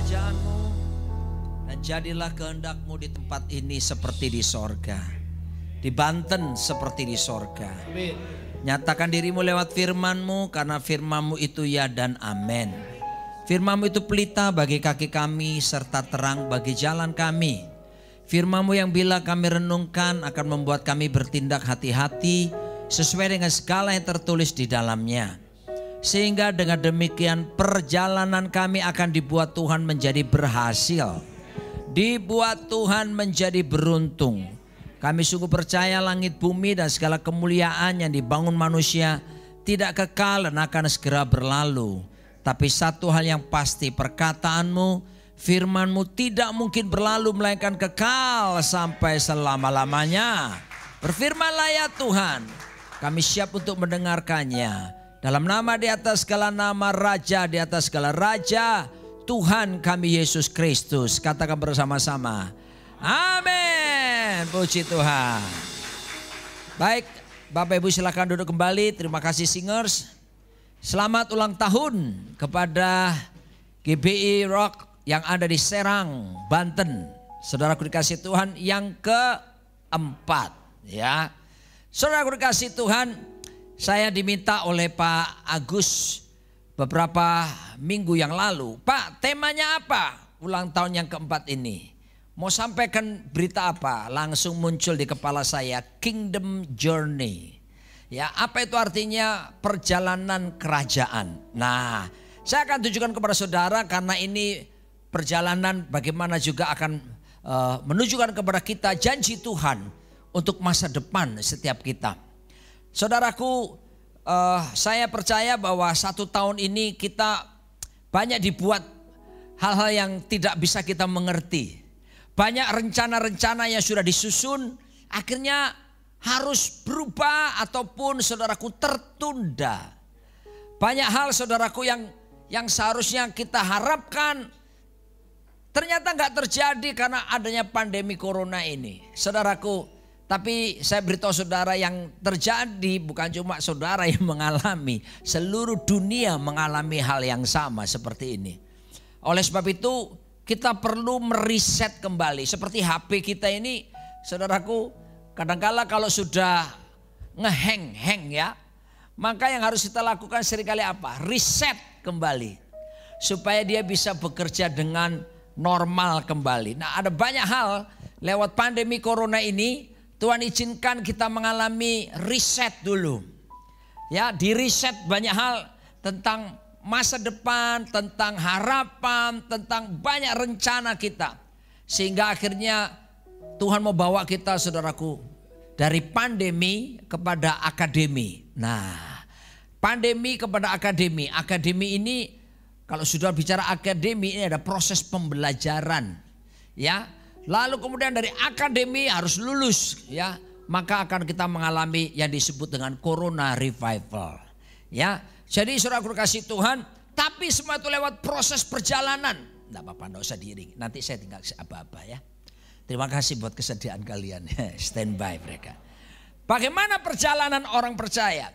kerajaan-Mu, dan jadilah kehendak-Mu di tempat ini seperti di sorga, di Banten seperti di sorga. Nyatakan diri-Mu lewat firman-Mu, karena firman-Mu itu ya dan amin. Firman-Mu itu pelita bagi kaki kami serta terang bagi jalan kami. Firman-Mu yang bila kami renungkan akan membuat kami bertindak hati-hati sesuai dengan segala yang tertulis di dalamnya. Sehingga dengan demikian perjalanan kami akan dibuat Tuhan menjadi berhasil. Dibuat Tuhan menjadi beruntung. Kami sungguh percaya langit bumi dan segala kemuliaan yang dibangun manusia tidak kekal dan akan segera berlalu. Tapi satu hal yang pasti, perkataan-Mu, firman-Mu tidak mungkin berlalu melainkan kekal sampai selama-lamanya. Berfirmanlah ya Tuhan, kami siap untuk mendengarkannya. Dalam nama di atas segala nama, Raja di atas segala raja, Tuhan kami Yesus Kristus. Katakan bersama-sama, amin. Puji Tuhan. Baik, Bapak Ibu silakan duduk kembali. Terima kasih singers. Selamat ulang tahun kepada GBI Rock yang ada di Serang, Banten. Saudaraku dikasih Tuhan, yang keempat ya. Saudaraku dikasih Tuhan, saya diminta oleh Pak Agus beberapa minggu yang lalu, Pak, temanya apa ulang tahun yang keempat ini? Mau sampaikan berita apa? Langsung muncul di kepala saya, Kingdom Journey. Ya, apa itu artinya? Perjalanan kerajaan. Nah, saya akan tunjukkan kepada saudara karena ini perjalanan bagaimana juga akan menunjukkan kepada kita janji Tuhan untuk masa depan setiap kita. Saudaraku, saya percaya bahwa 1 tahun ini kita banyak dibuat hal-hal yang tidak bisa kita mengerti. Banyak rencana-rencana yang sudah disusun akhirnya harus berubah ataupun saudaraku tertunda. Banyak hal saudaraku yang seharusnya kita harapkan ternyata nggak terjadi karena adanya pandemi corona ini. Saudaraku, tapi saya beritahu saudara yang terjadi bukan cuma saudara yang mengalami, seluruh dunia mengalami hal yang sama seperti ini. Oleh sebab itu kita perlu meriset kembali. Seperti HP kita ini, saudaraku, kadangkala kalau sudah ngeheng ya, maka yang harus kita lakukan seringkali apa? Reset kembali supaya dia bisa bekerja dengan normal kembali. Nah, ada banyak hal lewat pandemi corona ini Tuhan izinkan kita mengalami reset dulu. Ya, di reset banyak hal tentang masa depan, tentang harapan, tentang banyak rencana kita. Sehingga akhirnya Tuhan mau bawa kita saudaraku dari pandemi kepada akademi. Nah, pandemi kepada akademi. Akademi ini kalau sudah bicara akademi ini ada proses pembelajaran. Ya, lalu kemudian dari akademi harus lulus ya. Maka akan kita mengalami yang disebut dengan Corona Revival. Ya, jadi saudaraku kasih Tuhan, tapi semua itu lewat proses perjalanan. Enggak apa-apa, enggak usah diiring. Nanti saya tinggal apa-apa ya. Terima kasih buat kesediaan kalian. Standby mereka. Bagaimana perjalanan orang percaya?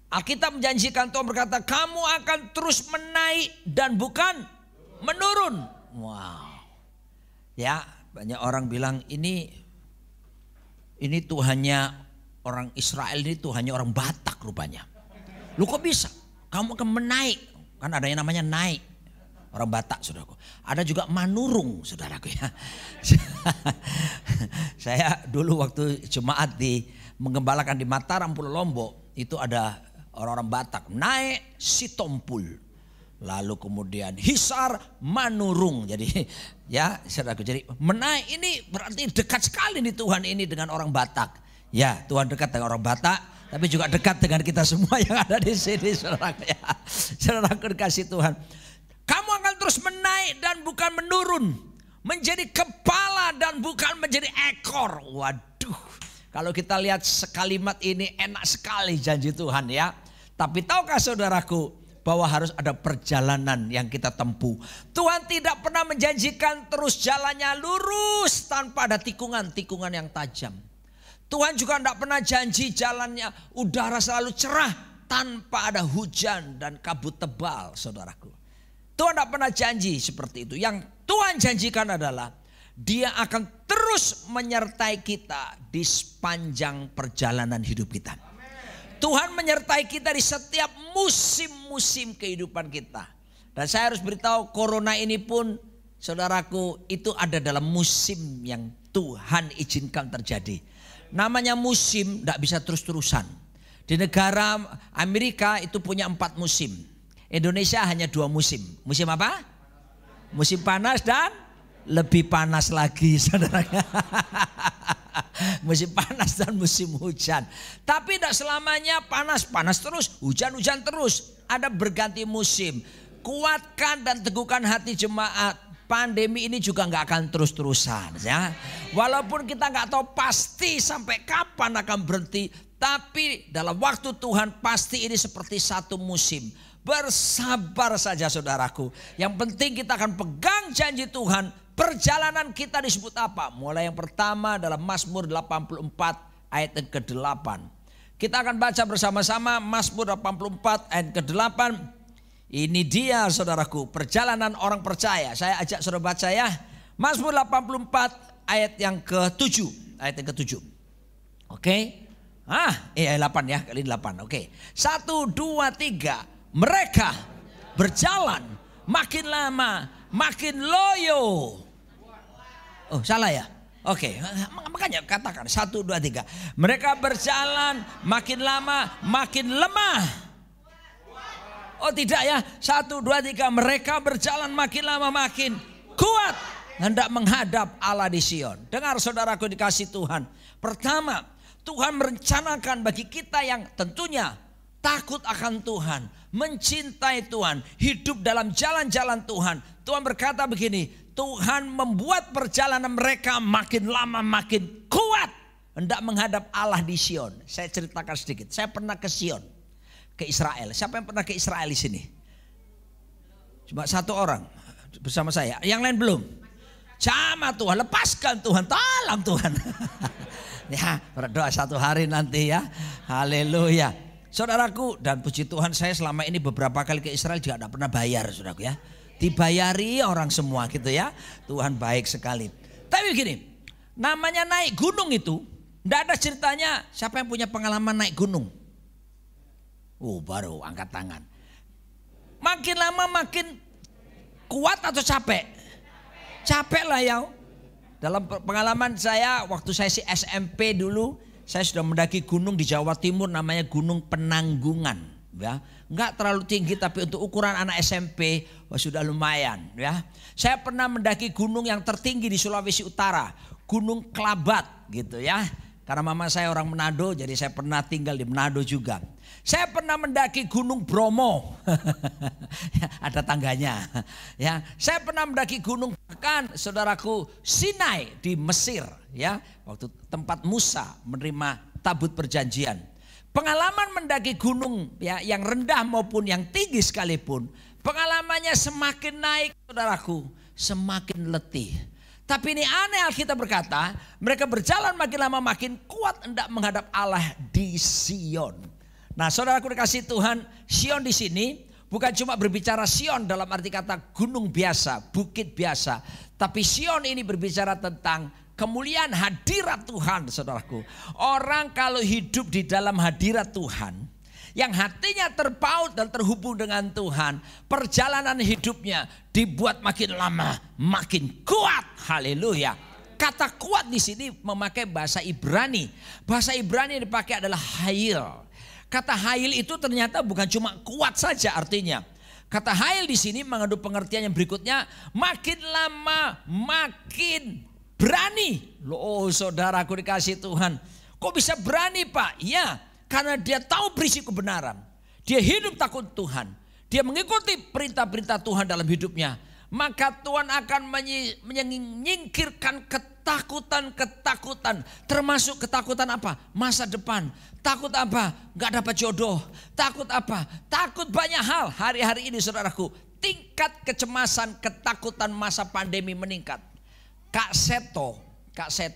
Alkitab menjanjikan, Tuhan berkata, kamu akan terus menaik dan bukan menurun. Wow. Ya, banyak orang bilang ini Tuhannya orang Israel, ini Tuhannya orang Batak rupanya. Lu kok bisa? Kamu akan menaik. Kan ada yang namanya naik. Orang Batak saudaraku. Ada juga manurung saudaraku ya. Saya dulu waktu jemaat menggembalakan di Mataram Pulau Lombok. Itu ada orang-orang Batak. Naik Sitompul. Lalu kemudian Hisar Manurung. Jadi ya saudaraku. Jadi menaik ini berarti dekat sekali nih Tuhan ini dengan orang Batak. Ya, Tuhan dekat dengan orang Batak. Tapi juga dekat dengan kita semua yang ada di sini saudaraku ya. Saudaraku dikasih Tuhan. Kamu akan terus menaik dan bukan menurun. Menjadi kepala dan bukan menjadi ekor. Waduh. Kalau kita lihat sekalimat ini enak sekali janji Tuhan ya. Tapi tahukah saudaraku bahwa harus ada perjalanan yang kita tempuh. Tuhan tidak pernah menjanjikan terus jalannya lurus tanpa ada tikungan-tikungan yang tajam. Tuhan juga tidak pernah janji jalannya udara selalu cerah tanpa ada hujan dan kabut tebal saudaraku. Tuhan tidak pernah janji seperti itu. Yang Tuhan janjikan adalah Dia akan terus menyertai kita di sepanjang perjalanan hidup kita. Tuhan menyertai kita di setiap musim-musim kehidupan kita. Dan saya harus beritahu, corona ini pun saudaraku itu ada dalam musim yang Tuhan izinkan terjadi. Namanya musim tidak bisa terus-terusan. Di negara Amerika itu punya 4 musim. Indonesia hanya 2 musim. Musim apa? Musim panas dan lebih panas lagi, saudara. Musim panas dan musim hujan. Tapi tidak selamanya panas terus, hujan terus. Ada berganti musim. Kuatkan dan teguhkan hati jemaat. Pandemi ini juga nggak akan terus-terusan, ya. Walaupun kita nggak tahu pasti sampai kapan akan berhenti, tapi dalam waktu Tuhan pasti ini seperti satu musim. Bersabar saja saudaraku. Yang penting kita akan pegang janji Tuhan. Perjalanan kita disebut apa? Mulai yang pertama dalam Mazmur 84 ayat yang ke-8. Kita akan baca bersama-sama Mazmur 84 ayat ke-8. Ini dia saudaraku, perjalanan orang percaya. Saya ajak saudara baca ya. Mazmur 84 ayat yang ke-7. Ayat yang ke-7. Oke. Ayat 8 ya, kali 8. Oke. 1, 2, 3. Mereka berjalan makin lama, makin loyo. Oh salah ya? Oke, makanya katakan 1, 2, 3. Mereka berjalan makin lama, makin lemah. Oh tidak ya, 1, 2, 3. Mereka berjalan makin lama, makin kuat. Hendak menghadap Allah di Sion. Dengar saudaraku dikasih Tuhan. Pertama, Tuhan merencanakan bagi kita yang tentunya takut akan Tuhan, mencintai Tuhan, hidup dalam jalan-jalan Tuhan. Tuhan berkata begini, Tuhan membuat perjalanan mereka makin lama makin kuat. Hendak menghadap Allah di Sion. Saya ceritakan sedikit, saya pernah ke Sion, ke Israel. Siapa yang pernah ke Israel di sini? Cuma 1 orang bersama saya, yang lain belum. Jamaah Tuhan, lepaskan Tuhan, tolong Tuhan. Ya, berdoa 1 hari nanti ya. Haleluya. Saudaraku, dan puji Tuhan saya selama ini beberapa kali ke Israel juga tidak pernah bayar saudaraku ya. Dibayari orang semua gitu ya. Tuhan baik sekali. Tapi begini, namanya naik gunung itu tidak ada ceritanya siapa yang punya pengalaman naik gunung. Baru angkat tangan. Makin lama makin kuat atau capek? Capek lah ya. Dalam pengalaman saya waktu saya SMP dulu, saya sudah mendaki gunung di Jawa Timur namanya Gunung Penanggungan, ya. Enggak terlalu tinggi tapi untuk ukuran anak SMP sudah lumayan, ya. Saya pernah mendaki gunung yang tertinggi di Sulawesi Utara, Gunung Kelabat gitu ya. Karena mama saya orang Manado, jadi saya pernah tinggal di Manado juga. Saya pernah mendaki Gunung Bromo, ada tangganya, ya. Saya pernah mendaki gunung bahkan saudaraku Sinai di Mesir, ya, waktu tempat Musa menerima tabut perjanjian. Pengalaman mendaki gunung ya yang rendah maupun yang tinggi sekalipun, pengalamannya semakin naik saudaraku, semakin letih. Tapi ini aneh, Alkitab berkata, mereka berjalan makin lama makin kuat hendak menghadap Allah di Sion. Nah, saudaraku dikasih Tuhan, Sion di sini bukan cuma berbicara Sion dalam arti kata gunung biasa, bukit biasa, tapi Sion ini berbicara tentang kemuliaan hadirat Tuhan, saudaraku. Orang kalau hidup di dalam hadirat Tuhan, yang hatinya terpaut dan terhubung dengan Tuhan, perjalanan hidupnya dibuat makin lama makin kuat. Haleluya. Kata kuat di sini memakai bahasa Ibrani. Bahasa Ibrani yang dipakai adalah hayil. Kata hayil itu ternyata bukan cuma kuat saja artinya. Kata hayil di sini mengandung pengertian yang berikutnya, makin lama makin berani. Loh saudaraku dikasih Tuhan, kok bisa berani Pak? Ya, karena dia tahu berisi kebenaran. Dia hidup takut Tuhan. Dia mengikuti perintah-perintah Tuhan dalam hidupnya. Maka Tuhan akan menyingkirkan ketakutan-ketakutan. Termasuk ketakutan apa? Masa depan. Takut apa? Gak dapat jodoh. Takut apa? Takut banyak hal. Hari-hari ini saudaraku, tingkat kecemasan, ketakutan masa pandemi meningkat. Kak Seto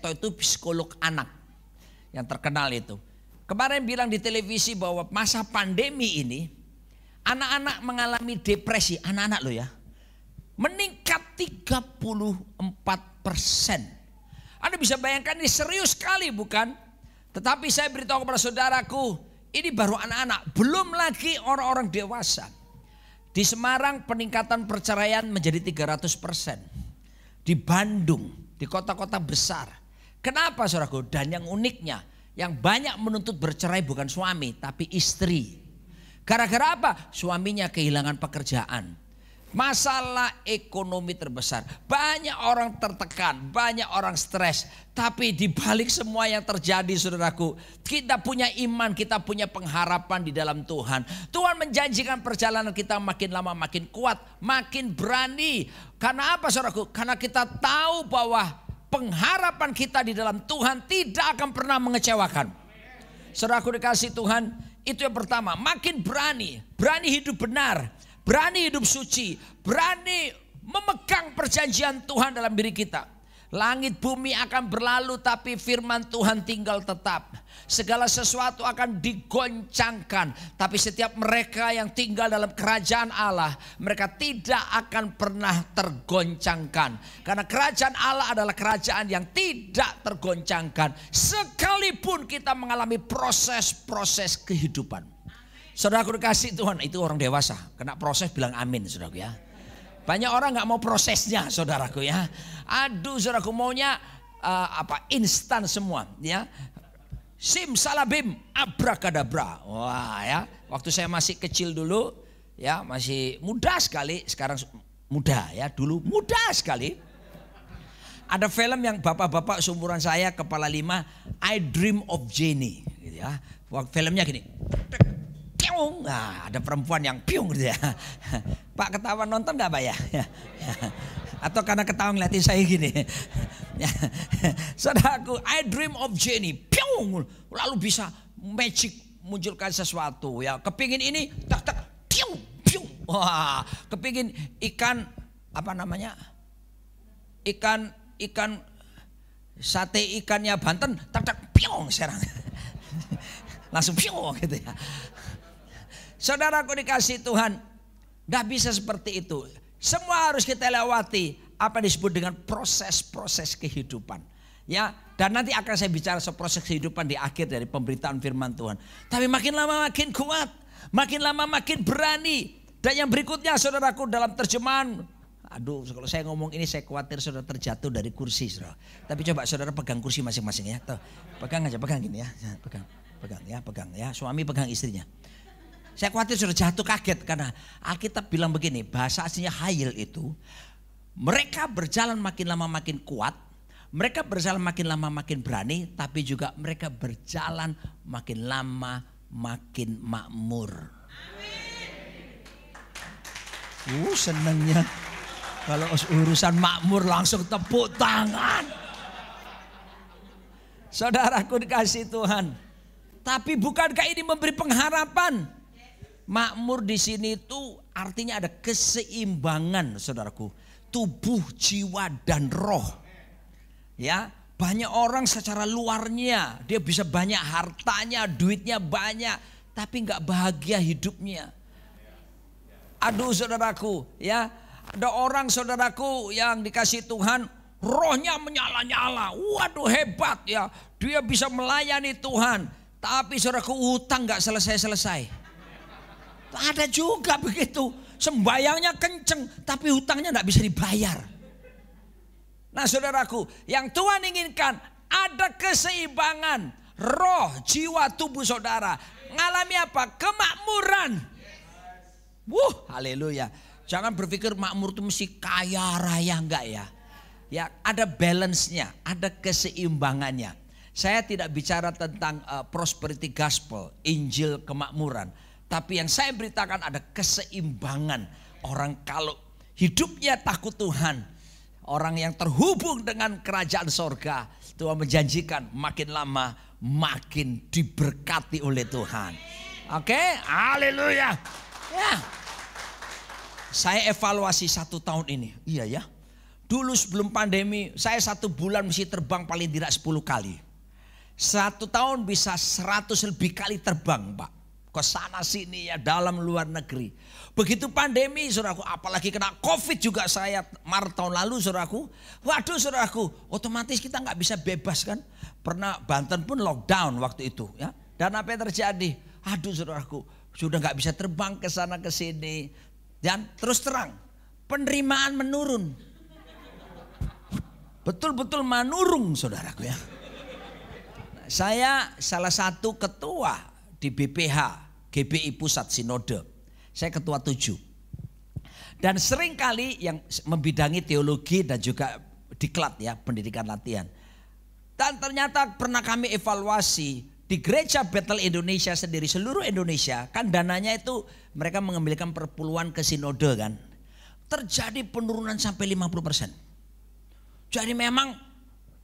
itu psikolog anak yang terkenal itu. Kemarin bilang di televisi bahwa masa pandemi ini anak-anak mengalami depresi. Anak-anak loh ya. 34%. Anda bisa bayangkan ini serius sekali bukan? Tetapi saya beritahu kepada saudaraku, ini baru anak-anak, belum lagi orang-orang dewasa. Di Semarang peningkatan perceraian menjadi 300%. Di Bandung, di kota-kota besar. Kenapa saudaraku? Dan yang uniknya, yang banyak menuntut bercerai bukan suami tapi istri. Gara-gara apa? Suaminya kehilangan pekerjaan. Masalah ekonomi terbesar. Banyak orang tertekan, banyak orang stres. Tapi di balik semua yang terjadi saudaraku, kita punya iman, kita punya pengharapan di dalam Tuhan. Tuhan menjanjikan perjalanan kita makin lama makin kuat, makin berani. Karena apa saudaraku? Karena kita tahu bahwa pengharapan kita di dalam Tuhan tidak akan pernah mengecewakan. Saudaraku dikasih Tuhan, itu yang pertama, makin berani. Berani hidup benar, berani hidup suci, berani memegang perjanjian Tuhan dalam diri kita. Langit bumi akan berlalu tapi firman Tuhan tinggal tetap. Segala sesuatu akan digoncangkan. Tapi setiap mereka yang tinggal dalam kerajaan Allah, mereka tidak akan pernah tergoncangkan. Karena kerajaan Allah adalah kerajaan yang tidak tergoncangkan. Sekalipun kita mengalami proses-proses kehidupan. Saudaraku dikasih Tuhan, itu orang dewasa. Kena proses bilang amin saudaraku ya. Banyak orang gak mau prosesnya saudaraku ya. Aduh saudaraku maunya instan semua ya. Simsalabim abrakadabra. Wah ya, waktu saya masih kecil dulu ya, masih muda sekali, sekarang muda ya, dulu muda sekali. Ada film yang bapak-bapak seumuran saya kepala 5, I Dream of Jenny gitu ya. Filmnya gini. Nah, ada perempuan yang piung gitu ya. Pak ketawa nonton gak Pak ya? Atau karena ketawa ngeliatin saya gini. Saudaraku, I Dream of Jenny. Piung, lalu bisa magic munculkan sesuatu ya. Kepingin ini, tak tak, piung, piung. Wah, kepingin ikan apa namanya? Ikan sate ikannya Banten, tak tak, piung serang. Langsung piung gitu ya. Saudaraku dikasih Tuhan, gak bisa seperti itu. Semua harus kita lewati apa disebut dengan proses-proses kehidupan. Ya, dan nanti akan saya bicara soal proses kehidupan di akhir dari pemberitaan firman Tuhan. Tapi makin lama makin kuat, makin lama makin berani. Dan yang berikutnya saudaraku dalam terjemahan, aduh kalau saya ngomong ini saya khawatir saudara terjatuh dari kursi saudara. Tapi coba saudara pegang kursi masing-masing ya. Tuh, pegang aja, pegang gini ya. Pegang ya, suami pegang istrinya. Saya khawatir sudah jatuh kaget karena Alkitab bilang begini, bahasa aslinya hayil itu, mereka berjalan makin lama makin kuat, mereka berjalan makin lama makin berani, tapi juga mereka berjalan makin lama makin makmur. Senangnya kalau urusan makmur langsung tepuk tangan. Saudaraku dikasih Tuhan, tapi bukankah ini memberi pengharapan? Makmur di sini itu artinya ada keseimbangan saudaraku. Tubuh, jiwa dan roh. Ya, banyak orang secara luarnya dia bisa banyak hartanya, duitnya banyak, tapi nggak bahagia hidupnya. Aduh saudaraku, ya, ada orang saudaraku yang dikasih Tuhan, rohnya menyala-nyala. Waduh hebat ya, dia bisa melayani Tuhan. Tapi saudaraku hutang nggak selesai-selesai. Ada juga begitu, sembayangnya kenceng tapi hutangnya tidak bisa dibayar. Nah saudaraku, yang Tuhan inginkan ada keseimbangan roh, jiwa, tubuh saudara. Ngalami apa? Kemakmuran. Haleluya. Jangan berpikir makmur itu mesti kaya raya, enggak ya. Ya ada balance-nya, ada keseimbangannya. Saya tidak bicara tentang prosperity gospel, Injil kemakmuran. Tapi yang saya beritakan ada keseimbangan. Orang kalau hidupnya takut Tuhan, orang yang terhubung dengan kerajaan sorga, Tuhan menjanjikan makin lama makin diberkati oleh Tuhan. Oke, haleluya. Ya, saya evaluasi 1 tahun ini. Iya ya, dulu sebelum pandemi saya 1 bulan mesti terbang paling tidak 10 kali. 1 tahun bisa 100 lebih kali terbang Pak. ke sana sini ya, dalam luar negeri. Begitu pandemi saudaraku, apalagi kena COVID juga saya Maret tahun lalu saudaraku. Waduh saudaraku, otomatis kita nggak bisa bebas kan. Pernah Banten pun lockdown waktu itu ya. Dan apa yang terjadi? Aduh saudaraku, sudah nggak bisa terbang ke sana ke sini. Dan terus terang, penerimaan menurun. Betul-betul menurun saudaraku ya. Saya salah satu ketua di BPH, GBI Pusat Sinode. Saya ketua 7. Dan seringkali yang membidangi teologi dan juga diklat ya, pendidikan latihan. Dan ternyata pernah kami evaluasi di gereja Bethel Indonesia sendiri, seluruh Indonesia, kan dananya itu mereka mengambilkan perpuluhan ke sinode kan. Terjadi penurunan sampai 50%. Jadi memang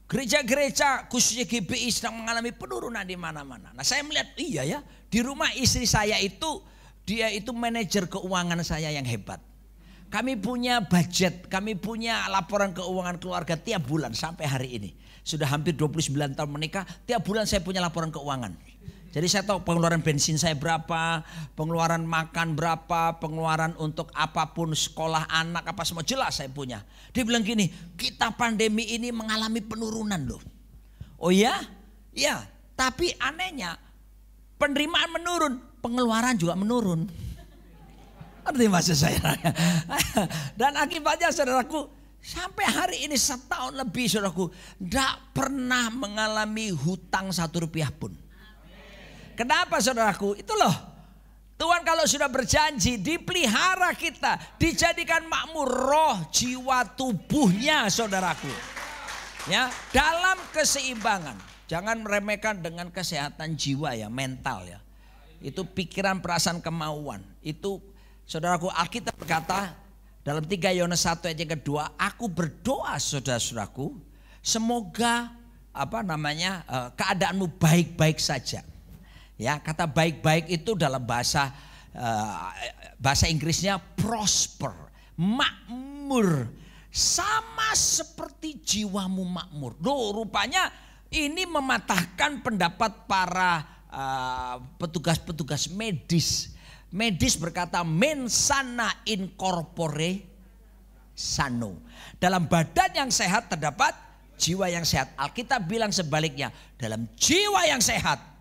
gereja-gereja khususnya GBI sedang mengalami penurunan di mana-mana. Nah saya melihat iya ya, di rumah istri saya itu, dia itu manajer keuangan saya yang hebat. Kami punya budget, kami punya laporan keuangan keluarga tiap bulan sampai hari ini. Sudah hampir 29 tahun menikah, tiap bulan saya punya laporan keuangan. Jadi saya tahu pengeluaran bensin saya berapa, pengeluaran makan berapa, pengeluaran untuk apapun sekolah anak apa semua jelas saya punya. Dia bilang gini, kita pandemi ini mengalami penurunan loh. Oh ya? Ya, tapi anehnya penerimaan menurun, pengeluaran juga menurun. Arti maksud saya. Dan akibatnya saudaraku, sampai hari ini setahun lebih saudaraku, tidak pernah mengalami hutang 1 rupiah pun. Kenapa saudaraku? Itu loh. Tuhan kalau sudah berjanji dipelihara kita, dijadikan makmur roh, jiwa, tubuhnya saudaraku. Ya, dalam keseimbangan. Jangan meremehkan dengan kesehatan jiwa ya, mental ya. Itu pikiran, perasaan, kemauan. Itu saudaraku, Alkitab berkata dalam 3 Yohanes 1 ayat yang kedua, aku berdoa saudara-saudaraku, semoga keadaanmu baik-baik saja. Ya, kata baik-baik itu dalam bahasa Inggrisnya prosper, makmur, sama seperti jiwamu makmur. Loh, rupanya ini mematahkan pendapat para petugas-petugas medis. Medis berkata mensana in corpore sano. Dalam badan yang sehat terdapat jiwa yang sehat. Alkitab bilang sebaliknya, dalam jiwa yang sehat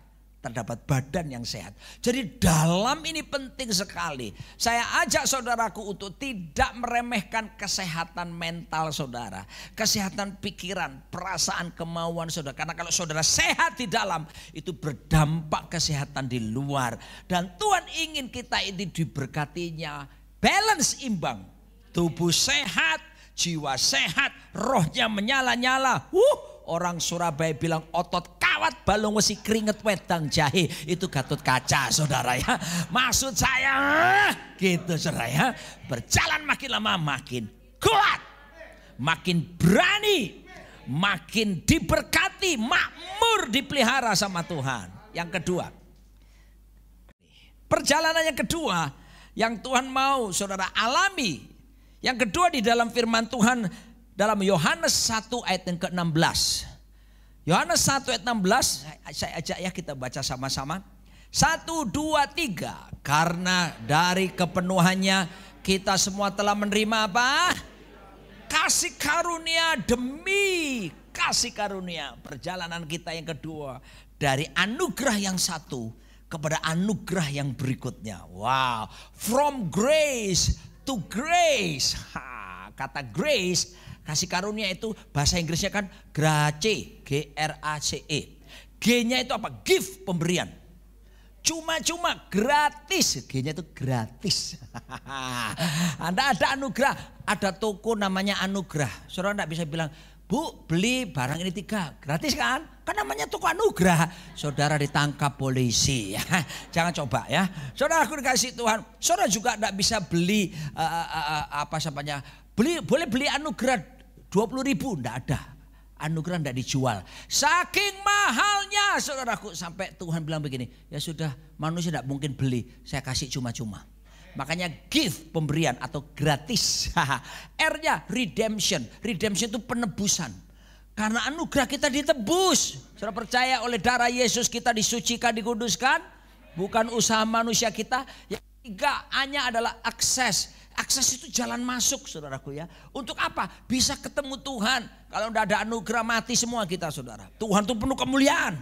terdapat badan yang sehat. Jadi dalam ini penting sekali. Saya ajak saudaraku untuk tidak meremehkan kesehatan mental saudara. Kesehatan pikiran, perasaan, kemauan saudara. Karena kalau saudara sehat di dalam, itu berdampak kesehatan di luar. Dan Tuhan ingin kita ini diberkatinya. Balance imbang. Tubuh sehat, jiwa sehat, rohnya menyala-nyala. Orang Surabaya bilang otot kawat balung wesi keringet wedang jahe, itu Gatot Kaca saudara ya. Maksud saya gitu saudara ya. Berjalan makin lama makin kuat, makin berani, makin diberkati, makmur, dipelihara sama Tuhan. Yang kedua, perjalanan yang kedua yang Tuhan mau saudara alami. Yang kedua di dalam firman Tuhan dalam Yohanes 1 ayat yang ke-16. Yohanes 1 ayat 16, saya ajak ya kita baca sama-sama. 1, 2, 3. Karena dari kepenuhannya kita semua telah menerima apa? Kasih karunia demi kasih karunia. Perjalanan kita yang kedua. Dari anugerah yang satu kepada anugerah yang berikutnya. Wow. From grace to grace. Kata grace, kasih karunia itu bahasa Inggrisnya kan grace, G-R-A-C-E. G-nya itu apa? Gift, pemberian. Cuma-cuma, gratis. G-nya itu gratis. Anda ada anugerah, ada toko namanya anugerah. Saudara tidak bisa bilang, Bu beli barang ini 3, gratis kan? Kan namanya toko anugerah. Saudara ditangkap polisi. Jangan coba ya. Saudara aku dikasih Tuhan. Saudara juga tidak bisa beli boleh beli anugerah 20.000, enggak ada. Anugerah enggak dijual. Saking mahalnya saudaraku, sampai Tuhan bilang begini, ya sudah manusia enggak mungkin beli, saya kasih cuma-cuma. Makanya gift, pemberian atau gratis. R-nya redemption. Redemption itu penebusan. Karena anugerah kita ditebus. Saudara percaya oleh darah Yesus kita disucikan, dikuduskan, bukan usaha manusia kita. Yang ketiga hanya adalah akses. Akses itu jalan masuk, saudaraku ya. Untuk apa? Bisa ketemu Tuhan. Kalau tidak ada anugerah mati semua kita, saudara. Tuhan itu penuh kemuliaan.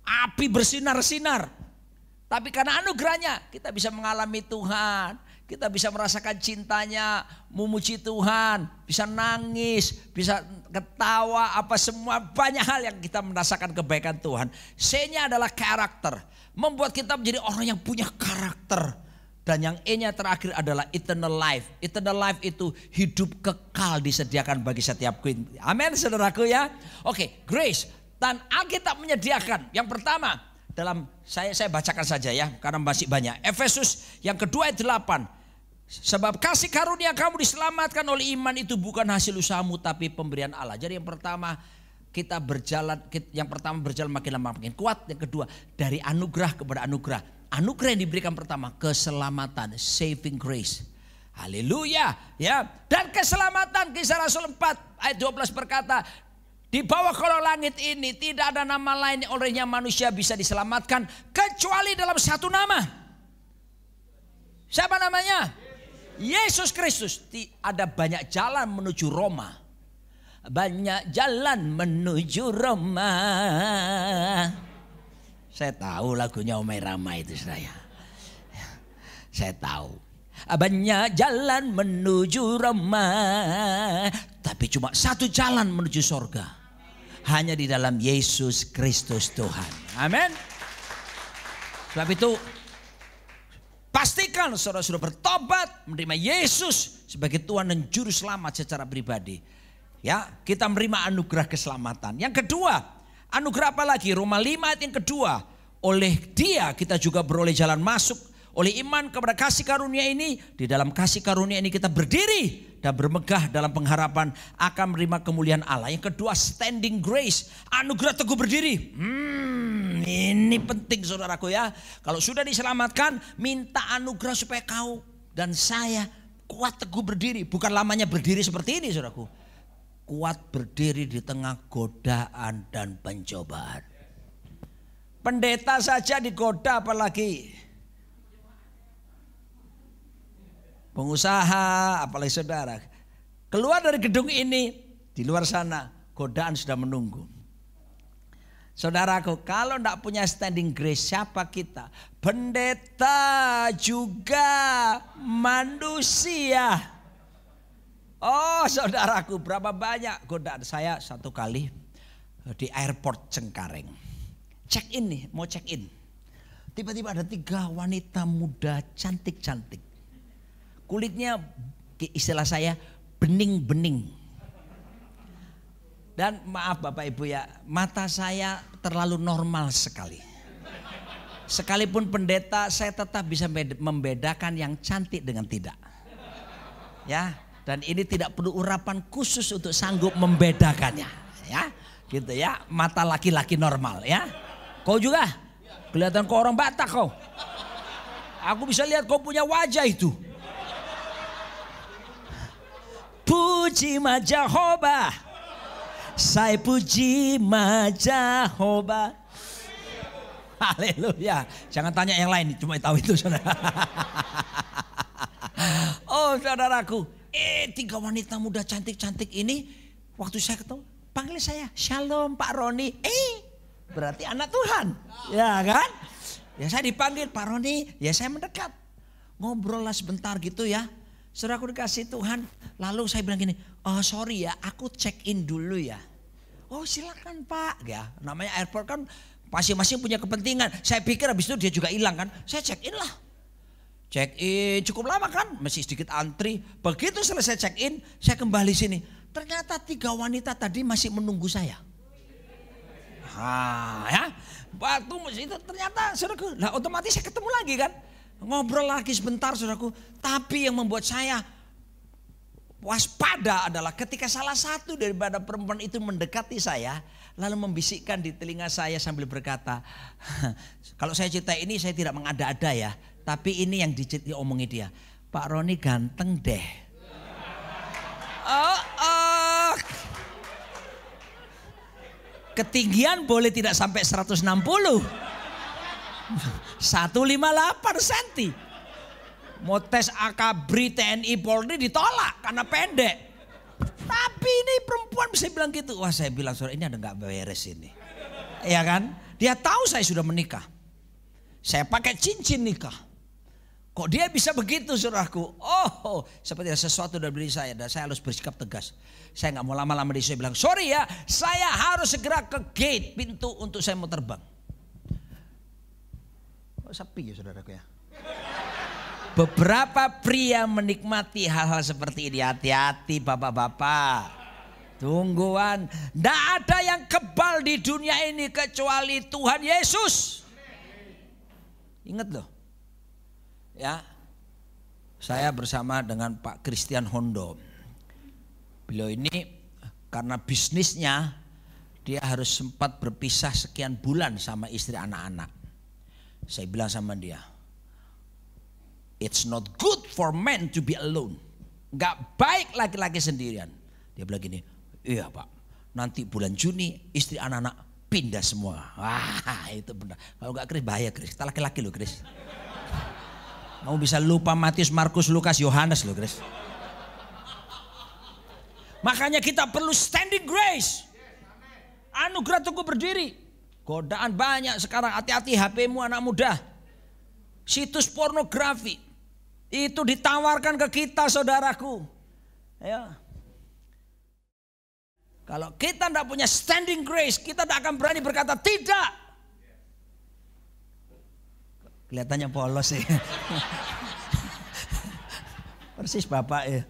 Api bersinar-sinar. Tapi karena anugerahnya kita bisa mengalami Tuhan. Kita bisa merasakan cintanya, memuji Tuhan. Bisa nangis, bisa ketawa, apa semua. Banyak hal yang kita merasakan kebaikan Tuhan. C-nya adalah karakter. Membuat kita menjadi orang yang punya karakter. Dan yang E-nya terakhir adalah eternal life. Eternal life itu hidup kekal disediakan bagi setiap kita. Amin saudaraku ya. Oke, grace. Dan Alkitab menyediakan. Yang pertama, dalam saya bacakan saja ya, karena masih banyak. Efesus yang kedua ayat 8. Sebab kasih karunia kamu diselamatkan oleh iman itu bukan hasil usahamu tapi pemberian Allah. Jadi yang pertama kita berjalan makin lama makin kuat. Yang kedua dari anugerah kepada anugerah. Anugerah yang diberikan pertama keselamatan, saving grace. Haleluya ya. Dan keselamatan, Kisah Rasul 4 ayat 12 berkata, di bawah kolong langit ini tidak ada nama lain olehnya manusia bisa diselamatkan kecuali dalam satu nama. Siapa namanya? Yesus Kristus. Ada banyak jalan menuju Roma. Banyak jalan menuju Roma. Saya tahu lagunya Omai Rama itu saya. Saya tahu. Banyak jalan menuju Roma. Tapi cuma satu jalan menuju sorga. Hanya di dalam Yesus Kristus Tuhan. Amin. Sebab itu pastikan saudara sudah bertobat. Menerima Yesus sebagai Tuhan dan Juru Selamat secara pribadi. Ya, kita menerima anugerah keselamatan. Yang kedua, anugerah apa lagi? Roma 5 ayat yang kedua. Oleh Dia kita juga beroleh jalan masuk. Oleh iman kepada kasih karunia ini. Di dalam kasih karunia ini kita berdiri. Dan bermegah dalam pengharapan akan menerima kemuliaan Allah. Yang kedua standing grace. Anugerah teguh berdiri. Ini penting saudaraku ya. Kalau sudah diselamatkan minta anugerah supaya kau dan saya kuat teguh berdiri. Bukan lamanya berdiri seperti ini saudaraku. Kuat berdiri di tengah godaan dan pencobaan. Pendeta saja digoda apalagi pengusaha, apalagi saudara. Keluar dari gedung ini, di luar sana godaan sudah menunggu. Saudaraku, kalau tidak punya standing grace, siapa kita? Pendeta juga manusia. Oh saudaraku, berapa banyak godaan. Saya satu kali di airport Cengkareng. Check in nih, mau check in. Tiba-tiba ada 3 wanita muda cantik-cantik. Kulitnya istilah saya bening-bening. Dan maaf Bapak Ibu ya, mata saya terlalu normal sekali. Sekalipun pendeta, saya tetap bisa membedakan yang cantik dengan tidak. Ya, dan ini tidak perlu urapan khusus untuk sanggup membedakannya. Ya, gitu ya, mata laki-laki normal ya. Kau juga kelihatan kau orang Batak kau. Aku bisa lihat kau punya wajah itu. Puji Jehovah, saya puji Jehovah. Haleluya. Jangan tanya yang lain, cuma tahu itu saudara. Oh saudaraku, 3 wanita muda cantik-cantik ini waktu saya ketemu, panggil saya, Shalom Pak Roni. Berarti anak Tuhan, ya kan? Ya saya dipanggil Pak Roni, ya saya mendekat. Ngobrol lah sebentar gitu ya. Saudaraku dikasih Tuhan, lalu saya bilang gini, oh sorry ya, aku check in dulu ya. Oh silakan Pak, ya namanya airport kan masing-masing punya kepentingan. Saya pikir habis itu dia juga hilang kan, saya check in lah. Check in cukup lama kan, masih sedikit antri. Begitu selesai check in, saya kembali sini. Ternyata 3 wanita tadi masih menunggu saya. Ya, waktu itu ternyata saudaraku, lah otomatis saya ketemu lagi kan. Ngobrol lagi sebentar saudaraku. Tapi yang membuat saya waspada adalah ketika salah satu daripada perempuan itu mendekati saya. Lalu membisikkan di telinga saya sambil berkata, kalau saya cerita ini saya tidak mengada-ada ya. Tapi ini yang diomongin dia. Pak Roni ganteng deh. Ketinggian boleh tidak sampai 160. 158 cm. Mau tes Akabri TNI Polri ditolak karena pendek. Tapi ini perempuan bisa bilang gitu. Wah, saya bilang saudara, ini ada nggak beres ini. Ya kan? Dia tahu saya sudah menikah. Saya pakai cincin nikah. Kok dia bisa begitu saudaraku? Oh, seperti ada sesuatu dari diri saya. Dan saya harus bersikap tegas. Saya nggak mau lama-lama di saya bilang, sorry ya, saya harus segera ke gate pintu untuk saya mau terbang. Oh, sepi ya saudaraku ya. Beberapa pria menikmati hal-hal seperti ini. Hati-hati bapak-bapak. Tungguan. Tidak ada yang kebal di dunia ini kecuali Tuhan Yesus. Ingat loh. Ya. Saya bersama dengan Pak Christian Hondo. Beliau ini karena bisnisnya dia harus sempat berpisah sekian bulan sama istri anak-anak. Saya bilang sama dia, it's not good for men to be alone. Gak baik laki-laki sendirian. Dia bilang gini, iya Pak, nanti bulan Juni istri anak-anak pindah semua. Wah itu benar. Kalau gak Kris bahaya Kris, kita laki-laki loh Kris. Kamu bisa lupa Matius, Markus, Lukas, Yohanes loh Kris. Makanya kita perlu standing grace. Anugerah tunggu berdiri. Godaan banyak sekarang, hati-hati HP-mu anak muda. Situs pornografi itu ditawarkan ke kita saudaraku. Ya. Kalau kita tidak punya standing grace, kita tidak akan berani berkata tidak. Kelihatannya polos ya. Persis bapak ya.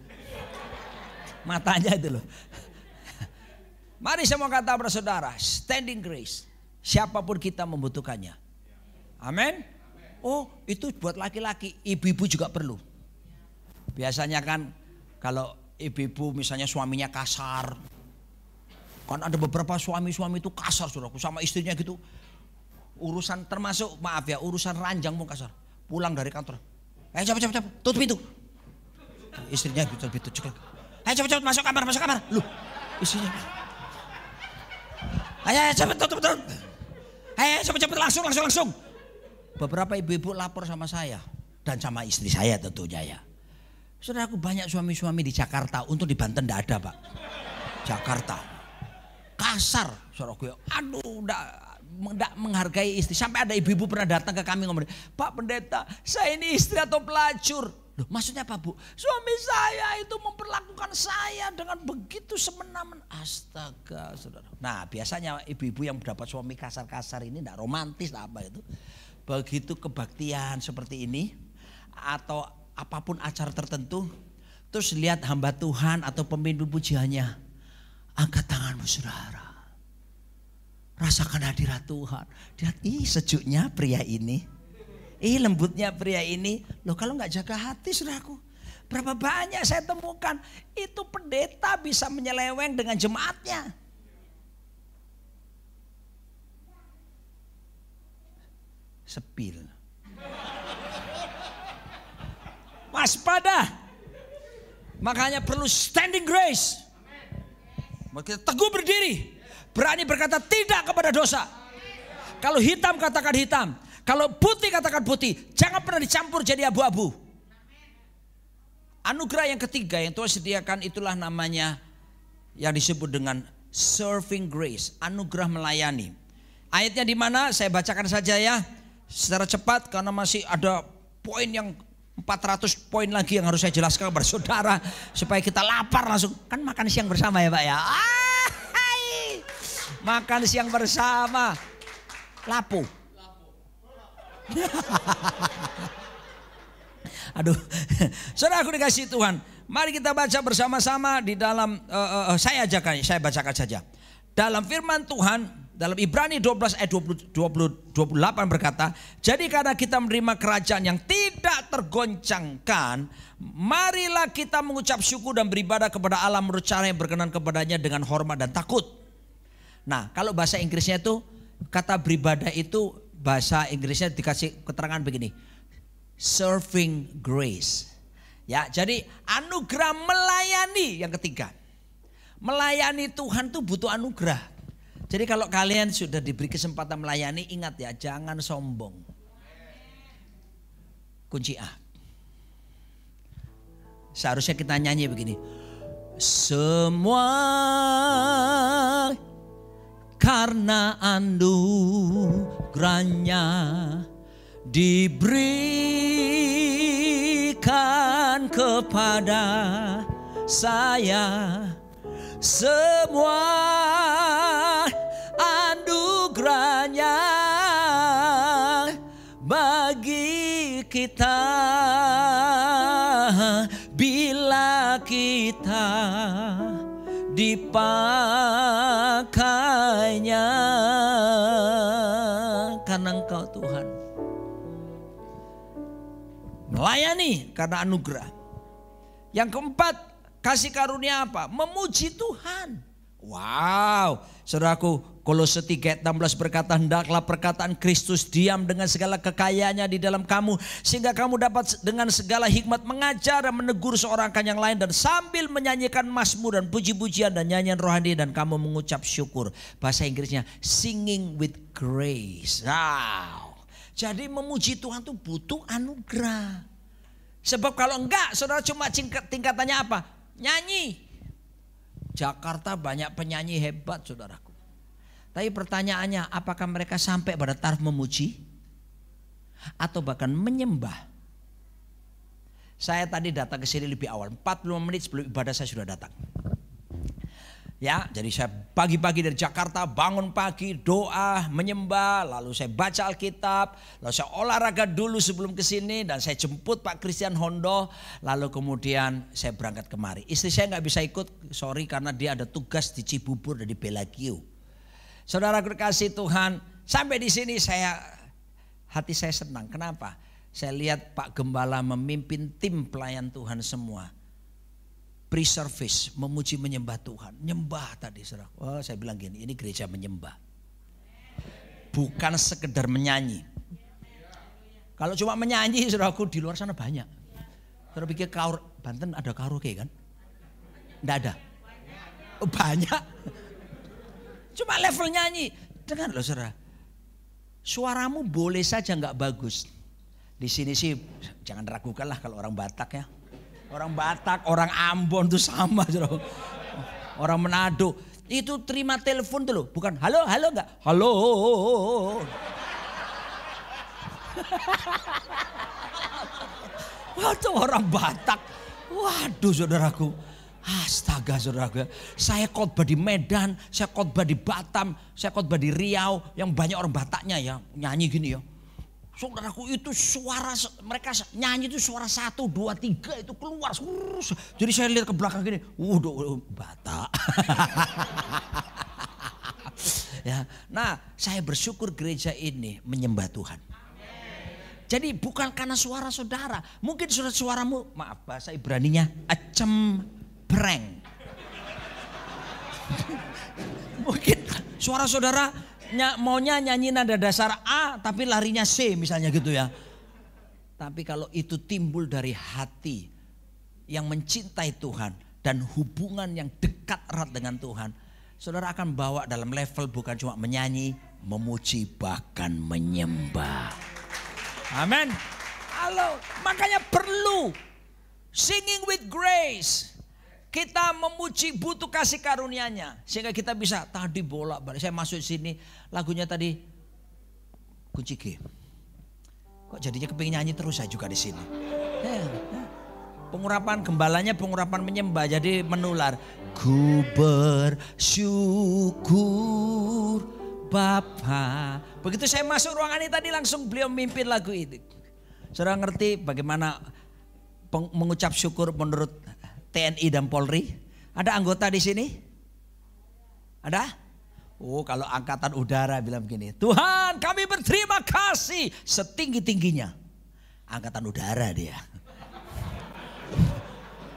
Matanya itu loh. Mari saya mau kata kepada saudara, standing grace. Siapapun kita membutuhkannya. Amin. Oh itu buat laki-laki, ibu-ibu juga perlu. Biasanya kan kalau ibu-ibu misalnya suaminya kasar. Kan ada beberapa suami-suami itu kasar saudaraku sama istrinya gitu. Urusan termasuk maaf ya urusan ranjang mau kasar. Pulang dari kantor. Cepet tutup pintu. Istrinya gitu ceklek. Cepet masuk kamar. Loh istrinya. Ayo cepet tutup. Cepet langsung. Beberapa ibu-ibu lapor sama saya dan sama istri saya tentunya ya. Saudaraku banyak suami-suami di Jakarta, untuk di Banten tidak ada Pak. Jakarta kasar saudaraku ya. Aduh tidak menghargai istri. Sampai ada ibu-ibu pernah datang ke kami ngomong, Pak Pendeta saya ini istri atau pelacur. Loh maksudnya apa Bu? Suami saya itu memperlakukan saya dengan begitu semena-mena. Astaga saudara. Nah biasanya ibu-ibu yang mendapat suami kasar-kasar ini tidak romantis apa itu. Begitu kebaktian seperti ini atau apapun acara tertentu, terus lihat hamba Tuhan atau pemimpin pujiannya, angkat tanganmu saudara, rasakan hadirat Tuhan. Lihat, sejuknya pria ini, lembutnya pria ini. Loh kalau nggak jaga hati saudaraku, berapa banyak saya temukan itu pendeta bisa menyeleweng dengan jemaatnya. Sepil. Waspada. Makanya perlu standing grace. Kita teguh berdiri. Berani berkata tidak kepada dosa. Kalau hitam katakan hitam. Kalau putih katakan putih. Jangan pernah dicampur jadi abu-abu. Anugerah yang ketiga yang Tuhan sediakan itulah namanya yang disebut dengan serving grace. Anugerah melayani. Ayatnya di mana? Saya bacakan saja ya. Secara cepat karena masih ada poin yang 400 poin lagi yang harus saya jelaskan kepada saudara supaya kita lapar langsung. Kan makan siang bersama ya Pak ya. Makan siang bersama. Lapo. Aduh. Saudara aku dikasih Tuhan. Mari kita baca bersama-sama di dalam saya bacakan saja. Dalam firman Tuhan dalam Ibrani 12 ayat 28 berkata, jadi karena kita menerima kerajaan yang tidak tergoncangkan, marilah kita mengucap syukur dan beribadah kepada Allah menurut cara yang berkenan kepadanya dengan hormat dan takut. Nah kalau bahasa Inggrisnya itu, kata beribadah itu bahasa Inggrisnya dikasih keterangan begini, serving grace. Ya, jadi anugerah melayani yang ketiga. Melayani Tuhan itu butuh anugerah. Jadi kalau kalian sudah diberi kesempatan melayani, ingat ya, jangan sombong. kunci A. Seharusnya kita nyanyi begini. Semua karena anugerahnya diberikan kepada saya. Semua anugerahnya bagi kita bila kita dipakainya, karena Engkau Tuhan. Melayani karena anugerah. Yang keempat, kasih karunia apa? Memuji Tuhan. Wow, saudaraku, Kolose 3:16 berkata, hendaklah perkataan Kristus diam dengan segala kekayaannya di dalam kamu, sehingga kamu dapat dengan segala hikmat mengajar dan menegur seorang akan yang lain, dan sambil menyanyikan mazmur dan puji-pujian dan nyanyian rohani, dan kamu mengucap syukur. Bahasa Inggrisnya singing with grace. Wow. Jadi memuji Tuhan itu butuh anugerah. Sebab kalau enggak, saudara cuma tingkatannya apa? Nyanyi. Jakarta banyak penyanyi hebat, saudaraku. Tapi pertanyaannya, apakah mereka sampai pada taraf memuji? Atau bahkan menyembah? Saya tadi datang ke sini lebih awal, 45 menit sebelum ibadah saya sudah datang. Ya, jadi saya pagi-pagi dari Jakarta bangun pagi, doa, menyembah, lalu saya baca Alkitab, lalu saya olahraga dulu sebelum ke sini, dan saya jemput Pak Christian Hondo, lalu kemudian saya berangkat kemari. Istri saya nggak bisa ikut, sorry, karena dia ada tugas di Cibubur dan di Bellagio. Saudara kekasih Tuhan, sampai di sini hati saya senang. Kenapa? Saya lihat Pak Gembala memimpin tim pelayan Tuhan semua. Pre-service, memuji menyembah Tuhan. Nyembah tadi, saudara. Oh, saya bilang gini, ini gereja menyembah. Bukan sekedar menyanyi. Kalau cuma menyanyi, saudaraku, di luar sana banyak. Saudara pikir Banten ada karaoke kan? Enggak ada. Oh, banyak. Cuma level nyanyi. Dengar loh, saudara. Suaramu boleh saja nggak bagus. Di sini sih jangan ragukan lah kalau orang Batak ya. Orang Batak, orang Ambon tuh sama. Orang Manado. Itu terima telepon tuh loh. Bukan halo, halo enggak? Halo. Waduh, orang Batak. Waduh, saudaraku. Astaga, saudaraku. Saya khotbah di Medan, saya khotbah di Batam, saya khotbah di Riau. Yang banyak orang Bataknya ya. Nyanyi gini ya. Saudaraku, itu suara mereka nyanyi itu suara 1, 2, 3 itu keluar. Jadi saya lihat ke belakang gini, waduh, Batak. Ya, nah, saya bersyukur gereja ini menyembah Tuhan. Jadi bukan karena suara saudara, mungkin suaramu, maaf bahasa Ibraninya, acempreng. Mungkin suara saudara maunya nyanyi nada dasar A tapi larinya C misalnya gitu ya. Tapi kalau itu timbul dari hati yang mencintai Tuhan dan hubungan yang dekat erat dengan Tuhan, saudara akan bawa dalam level bukan cuma menyanyi, memuji, bahkan menyembah. Amin. Halo, makanya perlu singing with grace. Kita memuji, butuh kasih karunia-Nya. Sehingga kita bisa tadi bolak-balik. Saya masuk sini, lagunya tadi kunci G. Kok jadinya kepingin nyanyi terus saya juga di sini. Pengurapan gembalanya, pengurapan menyembah, jadi menular. Ku bersyukur Bapa. Begitu saya masuk ruangan ini tadi langsung beliau mimpin lagu itu. Saudara ngerti bagaimana mengucap syukur menurut TNI dan Polri? Ada anggota di sini? Ada? Oh, kalau angkatan udara bilang begini, Tuhan kami berterima kasih setinggi-tingginya. Angkatan udara dia.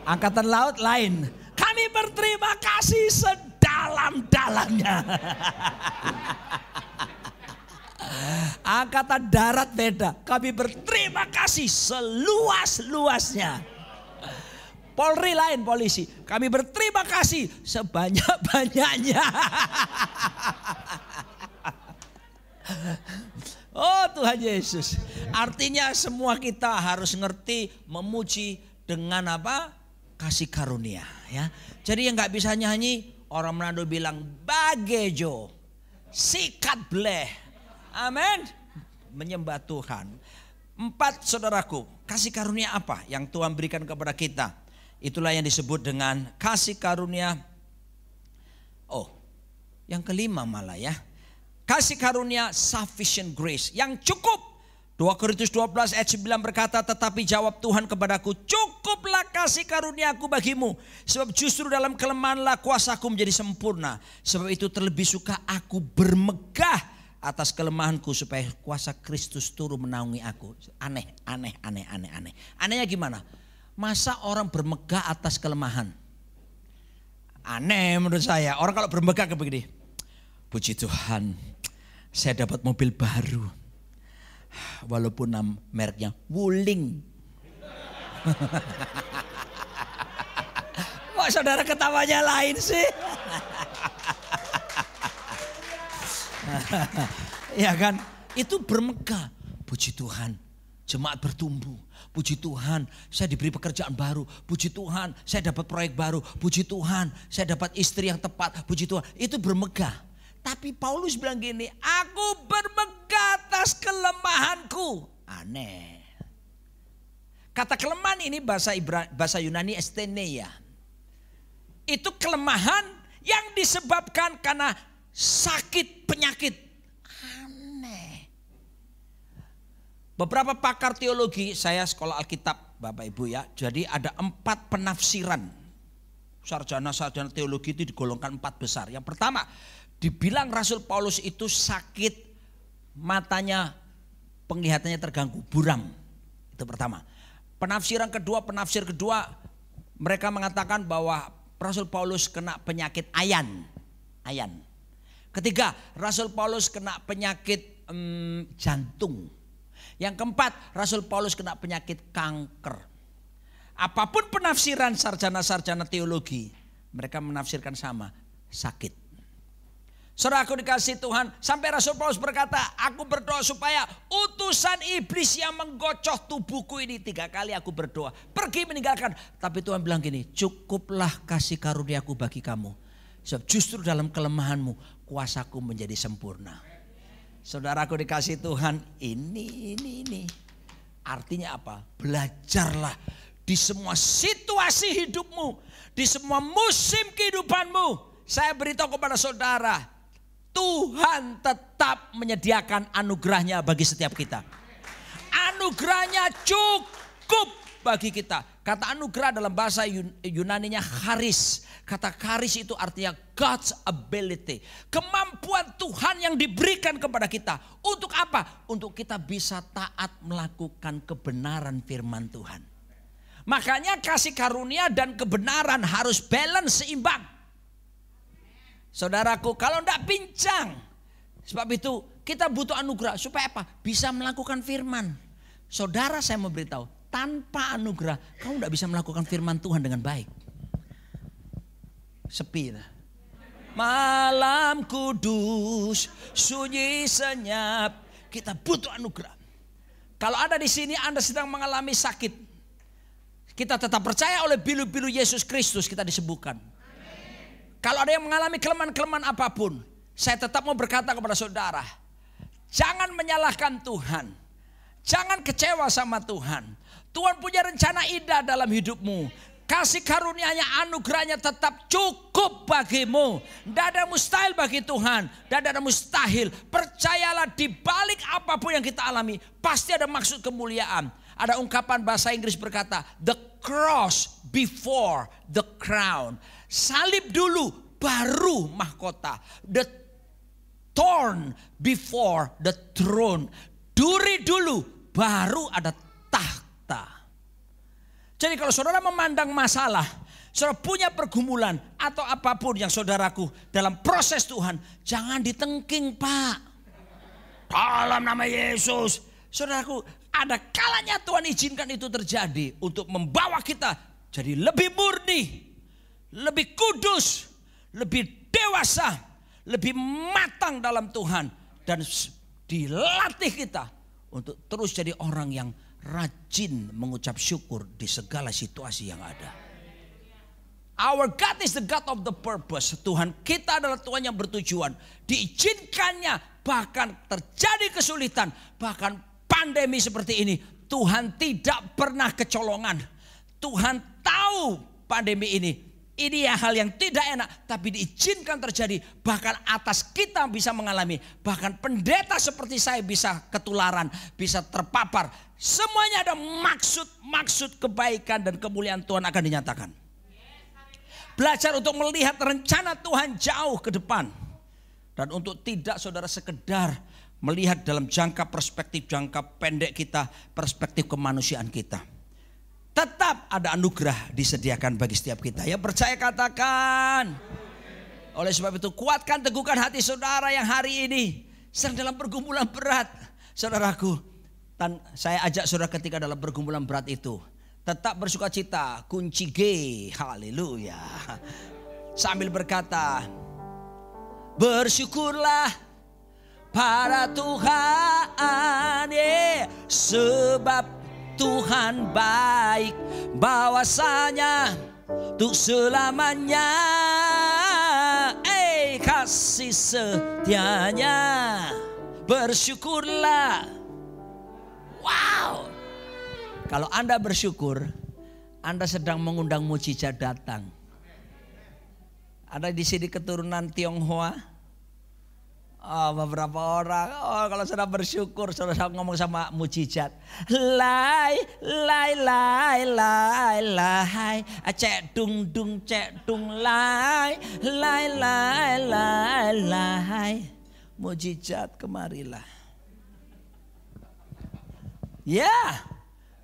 Angkatan laut lain. Kami berterima kasih sedalam-dalamnya. Angkatan darat beda. Kami berterima kasih seluas-luasnya. Polri lain, polisi. Kami berterima kasih sebanyak-banyaknya. Oh Tuhan Yesus. Artinya semua kita harus ngerti memuji dengan apa? Kasih karunia ya. Jadi yang gak bisa nyanyi, orang Manado bilang bagejo, sikat bleh. Amin. Menyembah Tuhan. 4 saudaraku, kasih karunia apa yang Tuhan berikan kepada kita? Itulah yang disebut dengan kasih karunia. Oh, yang kelima malah ya. Kasih karunia sufficient grace, yang cukup. 2 Korintus 12 ayat 9 berkata, tetapi jawab Tuhan kepadaku, cukuplah kasih karuniaku bagimu. Sebab justru dalam kelemahanlah kuasaku menjadi sempurna. Sebab itu terlebih suka aku bermegah atas kelemahanku, supaya kuasa Kristus turun menaungi aku. Aneh. Anehnya gimana? Masa orang bermegah atas kelemahan? Aneh menurut saya. Orang kalau bermegah kayak begini. Puji Tuhan, saya dapat mobil baru. Walaupun mereknya Wuling. Kok saudara ketawanya lain sih? Ya kan? Itu bermegah. Puji Tuhan, jemaat bertumbuh. Puji Tuhan, saya diberi pekerjaan baru. Puji Tuhan, saya dapat proyek baru. Puji Tuhan, saya dapat istri yang tepat. Puji Tuhan, itu bermegah. Tapi Paulus bilang gini, aku bermegah atas kelemahanku. Aneh. Kata kelemahan ini bahasa Yunani esteneia. Itu kelemahan yang disebabkan karena sakit, penyakit. Aneh. Beberapa pakar teologi, saya sekolah Alkitab Bapak Ibu ya. Jadi ada 4 penafsiran. Sarjana-sarjana teologi itu digolongkan 4 besar. Yang pertama, dibilang Rasul Paulus itu sakit, matanya, penglihatannya terganggu, buram. Itu pertama. Penafsir kedua, mereka mengatakan bahwa Rasul Paulus kena penyakit ayan. Ketiga, Rasul Paulus kena penyakit jantung. Yang keempat, Rasul Paulus kena penyakit kanker. Apapun penafsiran sarjana-sarjana teologi, mereka menafsirkan sama, sakit. Saudara aku dikasih Tuhan, sampai Rasul Paulus berkata, aku berdoa supaya utusan iblis yang menggocoh tubuhku ini, 3 kali aku berdoa, pergi meninggalkan. Tapi Tuhan bilang gini, cukuplah kasih karuniaku bagi kamu. Sebab justru dalam kelemahanmu, kuasaku menjadi sempurna. Saudara aku dikasih Tuhan, ini. Artinya apa? Belajarlah di semua situasi hidupmu, di semua musim kehidupanmu. Saya beritahu kepada saudara, Tuhan tetap menyediakan anugerahnya bagi setiap kita. Anugerahnya cukup bagi kita. Kata anugerah dalam bahasa Yunaninya charis. Kata charis itu artinya God's ability. Kemampuan Tuhan yang diberikan kepada kita. Untuk apa? Untuk kita bisa taat melakukan kebenaran firman Tuhan. Makanya kasih karunia dan kebenaran harus balance, seimbang. Saudaraku, kalau tidak pincang. Sebab itu kita butuh anugerah supaya apa? Bisa melakukan firman. Saudara, saya mau beritahu, tanpa anugerah kamu tidak bisa melakukan firman Tuhan dengan baik. Sepi lah. Malam kudus, sunyi senyap. Kita butuh anugerah. Kalau ada di sini Anda sedang mengalami sakit, kita tetap percaya oleh bilu-bilu Yesus Kristus kita disembuhkan. Kalau ada yang mengalami kelemahan-kelemahan apapun, saya tetap mau berkata kepada saudara, jangan menyalahkan Tuhan. Jangan kecewa sama Tuhan. Tuhan punya rencana indah dalam hidupmu. Kasih karunia-Nya, anugerahnya tetap cukup bagimu. Tidak ada mustahil bagi Tuhan. Tidak ada mustahil. Percayalah, di balik apapun yang kita alami, pasti ada maksud kemuliaan. Ada ungkapan bahasa Inggris berkata, the cross before the crown. Salib dulu baru mahkota. The thorn before the throne. Duri dulu baru ada tahta. Jadi kalau saudara memandang masalah, saudara punya pergumulan atau apapun yang saudaraku dalam proses Tuhan, jangan ditengking, Pak. Dalam nama Yesus. Saudaraku, ada kalanya Tuhan izinkan itu terjadi untuk membawa kita jadi lebih murni, lebih kudus, lebih dewasa, lebih matang dalam Tuhan. Dan dilatih kita untuk terus jadi orang yang rajin mengucap syukur di segala situasi yang ada. Our God is the God of the purpose. Tuhan kita adalah Tuhan yang bertujuan. Diizinkannya bahkan terjadi kesulitan, bahkan pandemi seperti ini, Tuhan tidak pernah kecolongan. Tuhan tahu pandemi ini hal yang tidak enak, tapi diizinkan terjadi. Bahkan atas kita bisa mengalami, bahkan pendeta seperti saya bisa ketularan, bisa terpapar. Semuanya ada maksud kebaikan dan kemuliaan Tuhan akan dinyatakan. Belajar untuk melihat rencana Tuhan jauh ke depan. Dan untuk tidak saudara sekedar melihat dalam perspektif jangka pendek kita, perspektif kemanusiaan kita. Tetap ada anugerah disediakan bagi setiap kita. Yang percaya katakan. Oleh sebab itu kuatkan, teguhkan hati saudara yang hari ini sedang dalam pergumulan berat. Saudaraku, dan saya ajak saudara ketika dalam pergumulan berat itu, tetap bersuka cita, kunci G, haleluya. Sambil berkata, bersyukurlah pada Tuhan, sebab Tuhan baik, bahwasanya untuk selamanya, kasih setianya. Bersyukurlah. Wow. Kalau Anda bersyukur, Anda sedang mengundang mujizat datang. Ada di sini keturunan Tionghoa. Beberapa orang, kalau sudah bersyukur, sudah ngomong sama mujizat. Lai, lai, lai, lai, lai, cek dung dung, cek dung, lai, lai, lai, lai, lai. Mujizat kemarilah. Ya.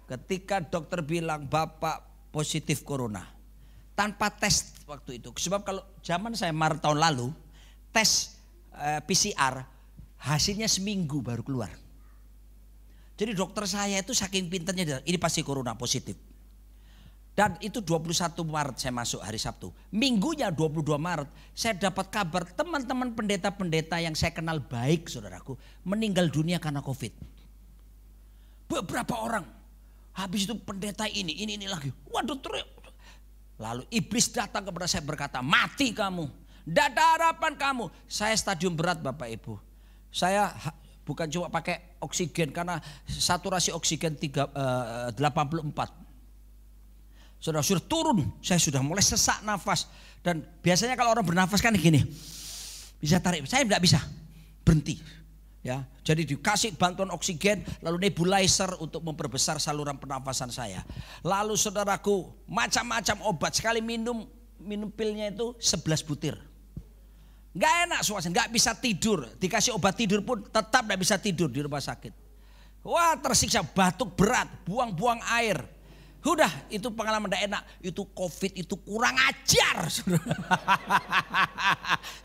Ketika dokter bilang Bapak positif corona tanpa tes waktu itu. Sebab kalau zaman saya Maret tahun lalu tes PCR hasilnya seminggu baru keluar. Jadi dokter saya itu saking pintarnya, ini pasti corona positif. Dan itu 21 Maret saya masuk hari Sabtu. Minggunya 22 Maret saya dapat kabar teman-teman pendeta-pendeta yang saya kenal baik saudaraku meninggal dunia karena COVID. Beberapa orang. Habis itu pendeta ini lagi. Waduh, lalu iblis datang kepada saya berkata, mati kamu. Tidak ada harapan kamu. Saya stadium berat Bapak Ibu. Saya bukan cuma pakai oksigen karena saturasi oksigen 84. Sudah turun. Saya sudah mulai sesak nafas. Dan biasanya kalau orang bernafas kan gini. Bisa tarik. Saya tidak bisa. Berhenti. Ya, jadi dikasih bantuan oksigen, lalu nebulizer untuk memperbesar saluran pernafasan saya. Lalu saudaraku, macam-macam obat, sekali minum pilnya itu 11 butir. Gak enak suasana, gak bisa tidur. Dikasih obat tidur pun tetap gak bisa tidur di rumah sakit. Wah, tersiksa, batuk berat, buang-buang air. Udah, itu pengalaman gak enak. Itu COVID itu kurang ajar.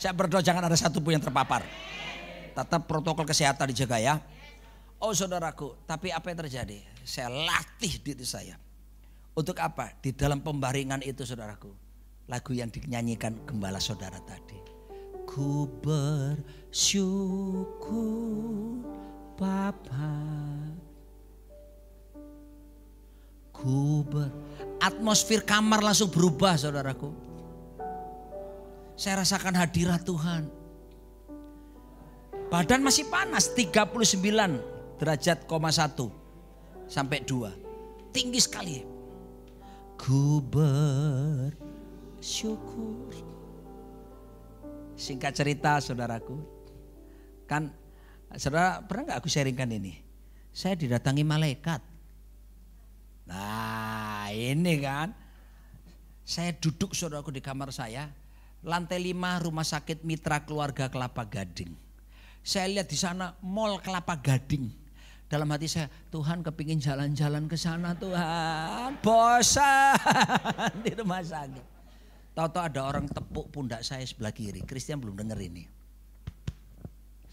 Saya berdoa jangan ada satu pun yang terpapar. Tetap protokol kesehatan dijaga ya. Oh saudaraku, tapi apa yang terjadi? Saya latih diri saya. Untuk apa? Di dalam pembaringan itu saudaraku. Lagu yang dinyanyikan gembala saudara tadi. Ku bersyukur Bapa. Atmosfer kamar langsung berubah saudaraku. Saya rasakan hadirat Tuhan. Badan masih panas 39 derajat, 1 sampai 2. Tinggi sekali. Ku bersyukur. Singkat cerita saudaraku. Kan saudara pernah gak aku sharingkan ini? Saya didatangi malaikat. Nah ini kan. Saya duduk saudaraku di kamar saya. Lantai 5 rumah sakit Mitra Keluarga Kelapa Gading. Saya lihat di sana mall Kelapa Gading. Dalam hati saya, Tuhan kepingin jalan-jalan ke sana Tuhan. Bosan di rumah sakit. Tahu-tahu ada orang tepuk pundak saya sebelah kiri. Christian belum denger ini.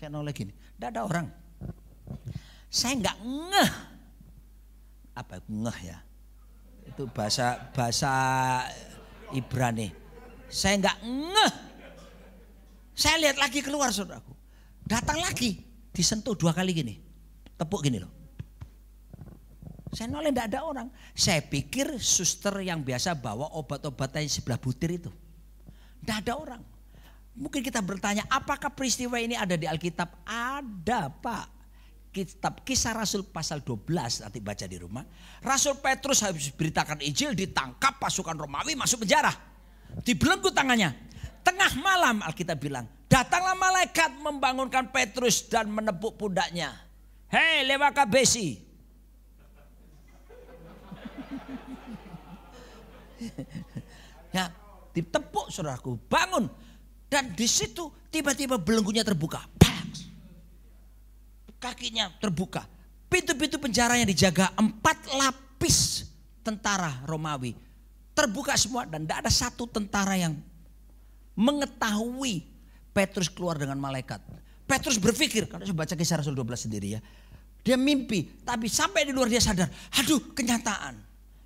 Saya noleh gini, tidak ada orang. Saya nggak ngeh. Apa ngeh ya? Itu bahasa Ibrani. Saya nggak ngeh. Saya lihat lagi keluar saudaraku. Datang lagi. disentuh 2 kali gini. Tepuk gini loh. Saya noleh enggak ada orang. Saya pikir suster yang biasa bawa obat-obatan yang sebelah butir itu. Enggak ada orang. Mungkin kita bertanya, apakah peristiwa ini ada di Alkitab? Ada, Pak. Kitab Kisah Rasul pasal 12 nanti baca di rumah. Rasul Petrus habis beritakan Injil, ditangkap pasukan Romawi, masuk penjara. Dibelenggu tangannya. Tengah malam Alkitab bilang, datanglah malaikat membangunkan Petrus dan menepuk pundaknya. Hei lewaka besi. Ya, ditepuk saudaraku, bangun. Dan di situ tiba-tiba belenggunya terbuka. Bang! Kakinya terbuka. Pintu-pintu penjara yang dijaga 4 lapis tentara Romawi terbuka semua dan tidak ada satu tentara yang mengetahui Petrus keluar dengan malaikat. Petrus berpikir, kalau saya baca Kisah Rasul 12 sendiri ya, dia mimpi, tapi sampai di luar dia sadar, aduh kenyataan.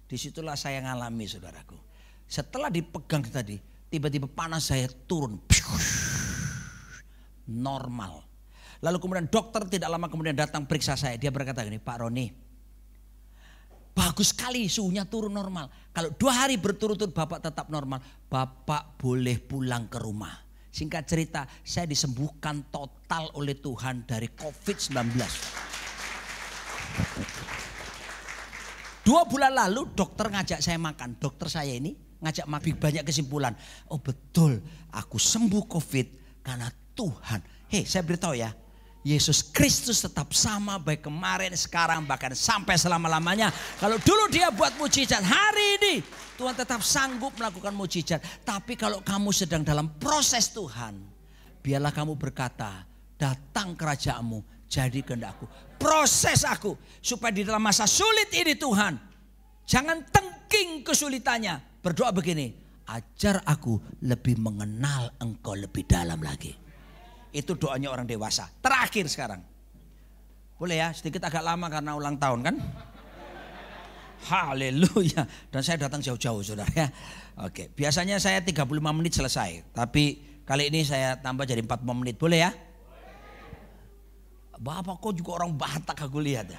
Disitulah saya ngalami saudaraku. Setelah dipegang tadi, tiba-tiba panas saya turun. Normal. Lalu kemudian dokter tidak lama kemudian datang periksa saya. Dia berkata gini, Pak Roni, bagus sekali suhunya turun normal. Kalau 2 hari berturut-turut Bapak tetap normal, Bapak boleh pulang ke rumah. Singkat cerita, saya disembuhkan total oleh Tuhan dari COVID-19. 2 bulan lalu dokter ngajak saya makan. Dokter saya ini ngajak makan, banyak kesimpulan. Oh betul, aku sembuh COVID karena Tuhan. Hei, saya beritahu ya, Yesus Kristus tetap sama baik kemarin, sekarang, bahkan sampai selama-lamanya. Kalau dulu dia buat mujizat, hari ini Tuhan tetap sanggup melakukan mujizat. Tapi kalau kamu sedang dalam proses Tuhan, biarlah kamu berkata, datang kerajaanmu, jadi kehendakku. Proses aku supaya di dalam masa sulit ini Tuhan, jangan tengking kesulitannya. Berdoa begini, ajar aku lebih mengenal Engkau lebih dalam lagi. Itu doanya orang dewasa. Terakhir sekarang. Boleh ya, sedikit agak lama karena ulang tahun kan? Haleluya. Dan saya datang jauh-jauh saudara ya. Oke, biasanya saya 35 menit selesai. Tapi kali ini saya tambah jadi 45 menit. Boleh ya? Bapak kok juga orang Batak aku lihat ya.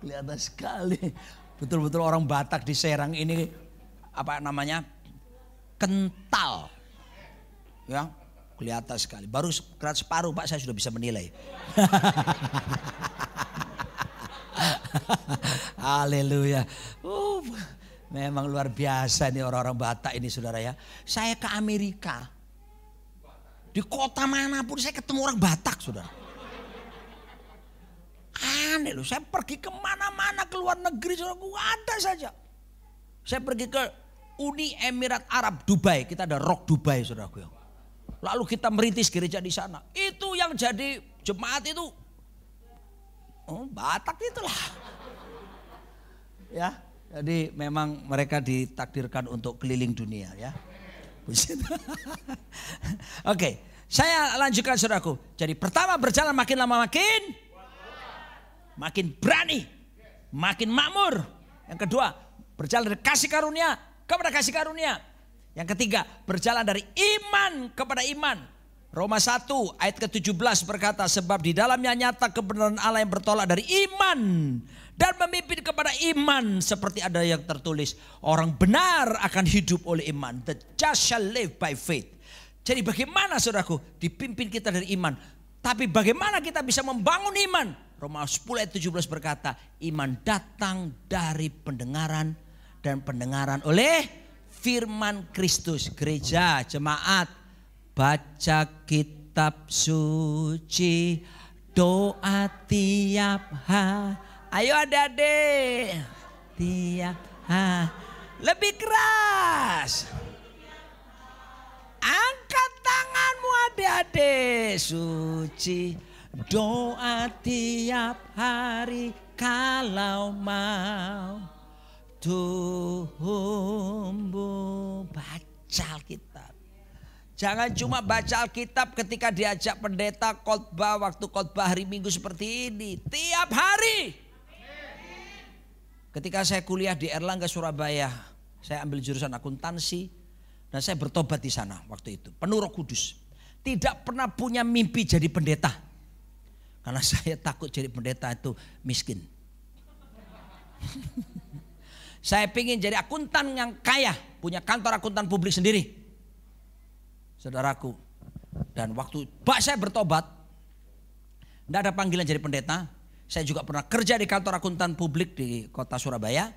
Kelihatan sekali. Betul-betul orang Batak di Serang ini apa namanya? Kental. Ya, kelihatan sekali. Baru separuh Pak saya sudah bisa menilai. Haleluya. Memang luar biasa nih orang-orang Batak ini saudara ya. Saya ke Amerika. Di kota manapun saya ketemu orang Batak saudara. Aneh loh, saya pergi kemana-mana ke luar negeri saudara, ada saja. Saya pergi ke Uni Emirat Arab Dubai, kita ada Rock Dubai saudaraku. Lalu kita merintis gereja di sana. Itu yang jadi jemaat itu, Batak itulah. Ya, jadi memang mereka ditakdirkan untuk keliling dunia ya. Oke, saya lanjutkan saudaraku. Jadi pertama berjalan makin lama makin berani, makin makmur. Yang kedua berjalan dari kasih karunia kepada kasih karunia. Yang ketiga berjalan dari iman kepada iman. Roma 1 ayat ke-17 berkata, sebab di dalamnya nyata kebenaran Allah yang bertolak dari iman dan memimpin kepada iman, seperti ada yang tertulis, orang benar akan hidup oleh iman. The just shall live by faith. Jadi bagaimana saudaraku dipimpin kita dari iman, tapi bagaimana kita bisa membangun iman? Roma 10 ayat 17 berkata, iman datang dari pendengaran dan pendengaran oleh firman Kristus. Gereja, jemaat, baca kitab suci, doa tiap hari. Ayo adik-adik, tiap hari. Lebih keras. Angkat tanganmu adik-adik. Suci, doa tiap hari kalau mau tumbuh. Baca Alkitab. Jangan cuma baca Alkitab ketika diajak pendeta khotbah waktu khotbah hari Minggu seperti ini. Tiap hari. Ketika saya kuliah di Erlangga Surabaya, saya ambil jurusan akuntansi dan saya bertobat di sana waktu itu. Penuh Roh Kudus. tidak pernah punya mimpi jadi pendeta. Karena saya takut jadi pendeta itu miskin. Saya ingin jadi akuntan yang kaya, punya kantor akuntan publik sendiri. Saudaraku, dan waktu saya bertobat, tidak ada panggilan jadi pendeta. Saya juga pernah kerja di kantor akuntan publik di kota Surabaya.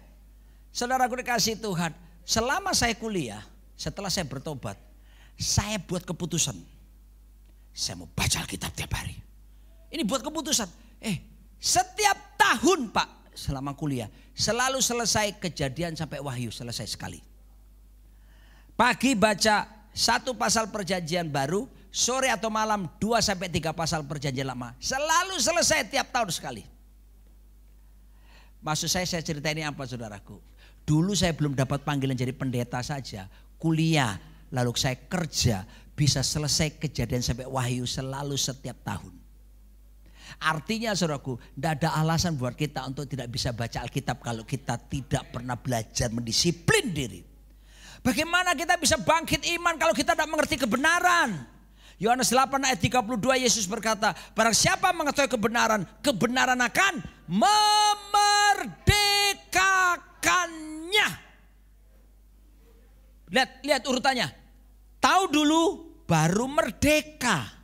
Saudaraku dikasih Tuhan, selama saya kuliah, setelah saya bertobat, saya buat keputusan. Saya mau baca Alkitab tiap hari. Ini buat keputusan. Setiap tahun Pak, selama kuliah, selalu selesai Kejadian sampai Wahyu, selesai sekali. Pagi baca 1 pasal perjanjian baru, sore atau malam 2 sampai 3 pasal perjanjian lama. Selalu selesai tiap tahun sekali. Maksud saya cerita ini apa saudaraku? Dulu saya belum dapat panggilan jadi pendeta saja. Kuliah, lalu saya kerja, bisa selesai Kejadian sampai Wahyu selalu setiap tahun. Artinya saudaraku, tidak ada alasan buat kita untuk tidak bisa baca Alkitab kalau kita tidak pernah belajar mendisiplin diri. Bagaimana kita bisa bangkit iman kalau kita tidak mengerti kebenaran? Yohanes 8 ayat 32 Yesus berkata, barang siapa mengetahui kebenaran, kebenaran akan memerdekakannya. Lihat urutannya. Tahu dulu baru merdeka.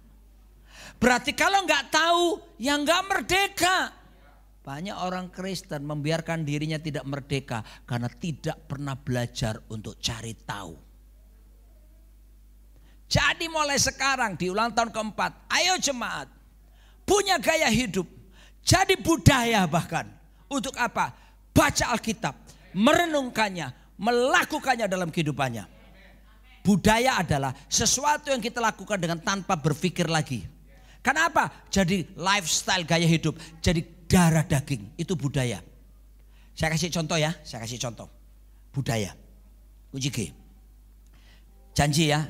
Berarti kalau nggak tahu ya nggak merdeka. Banyak orang Kristen membiarkan dirinya tidak merdeka karena tidak pernah belajar untuk cari tahu. Jadi mulai sekarang di ulang tahun keempat, ayo jemaat punya gaya hidup, jadi budaya bahkan. Untuk apa? Baca Alkitab, merenungkannya, melakukannya dalam kehidupannya. Budaya adalah sesuatu yang kita lakukan dengan tanpa berpikir lagi. Kenapa? Jadi lifestyle gaya hidup, jadi darah daging, itu budaya. Saya kasih contoh ya, budaya. Kunci G. Janji ya.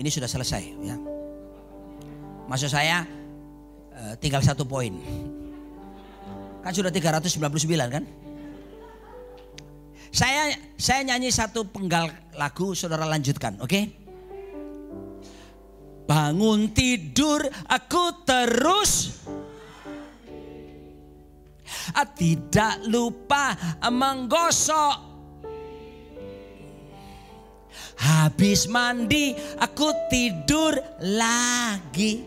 Ini sudah selesai ya. Maksud saya tinggal 1 poin. Kan sudah 399 kan? Saya nyanyi 1 penggal lagu, saudara lanjutkan, oke? Bangun tidur aku terus, tidak lupa menggosok. Habis mandi aku tidur lagi,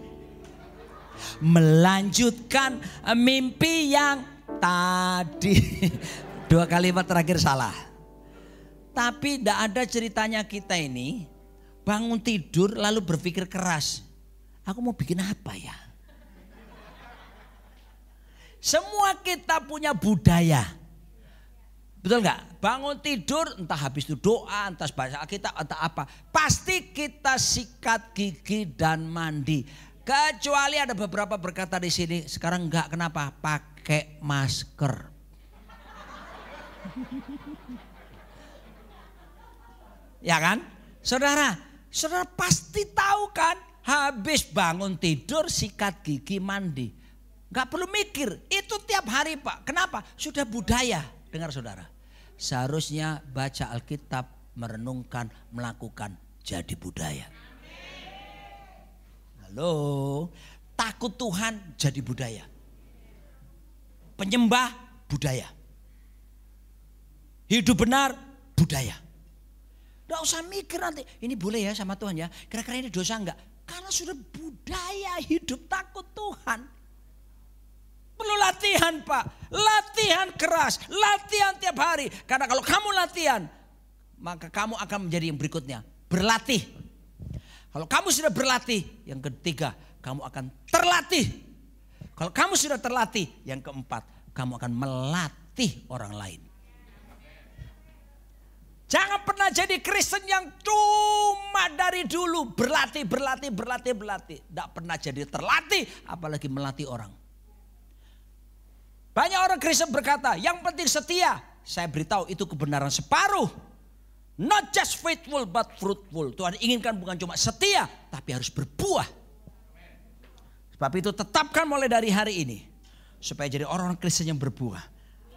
melanjutkan mimpi yang tadi. 2 kalimat terakhir salah. Tapi tidak ada ceritanya kita ini bangun tidur lalu berpikir keras. Aku mau bikin apa ya? Semua kita punya budaya. Betul nggak? Bangun tidur entah habis itu doa, entah baca Alkitab, entah apa. Pasti kita sikat gigi dan mandi. Kecuali ada beberapa berkata di sini, sekarang enggak, kenapa? Pakai masker. Ya kan? Saudara pasti tahu kan? Habis bangun tidur, sikat gigi, mandi. Enggak perlu mikir, itu tiap hari Pak. Kenapa? Sudah budaya. Dengar saudara. Seharusnya baca Alkitab, merenungkan, melakukan, jadi budaya. Halo, takut Tuhan jadi budaya. Penyembah budaya. Hidup benar budaya. Tidak usah mikir nanti, ini boleh ya sama Tuhan ya, kira-kira ini dosa enggak? Karena sudah budaya hidup takut Tuhan. Perlu latihan Pak, latihan keras, latihan tiap hari. Karena kalau kamu latihan, maka kamu akan menjadi yang berikutnya, berlatih. Kalau kamu sudah berlatih, yang ketiga kamu akan terlatih. Kalau kamu sudah terlatih, yang keempat kamu akan melatih orang lain. Jangan pernah jadi Kristen yang cuma dari dulu berlatih. Tidak pernah jadi terlatih, apalagi melatih orang. Banyak orang Kristen berkata, yang penting setia. Saya beritahu itu kebenaran separuh. Not just faithful but fruitful. Tuhan inginkan bukan cuma setia, tapi harus berbuah. Sebab itu tetapkan mulai dari hari ini, supaya jadi orang-orang Kristen yang berbuah.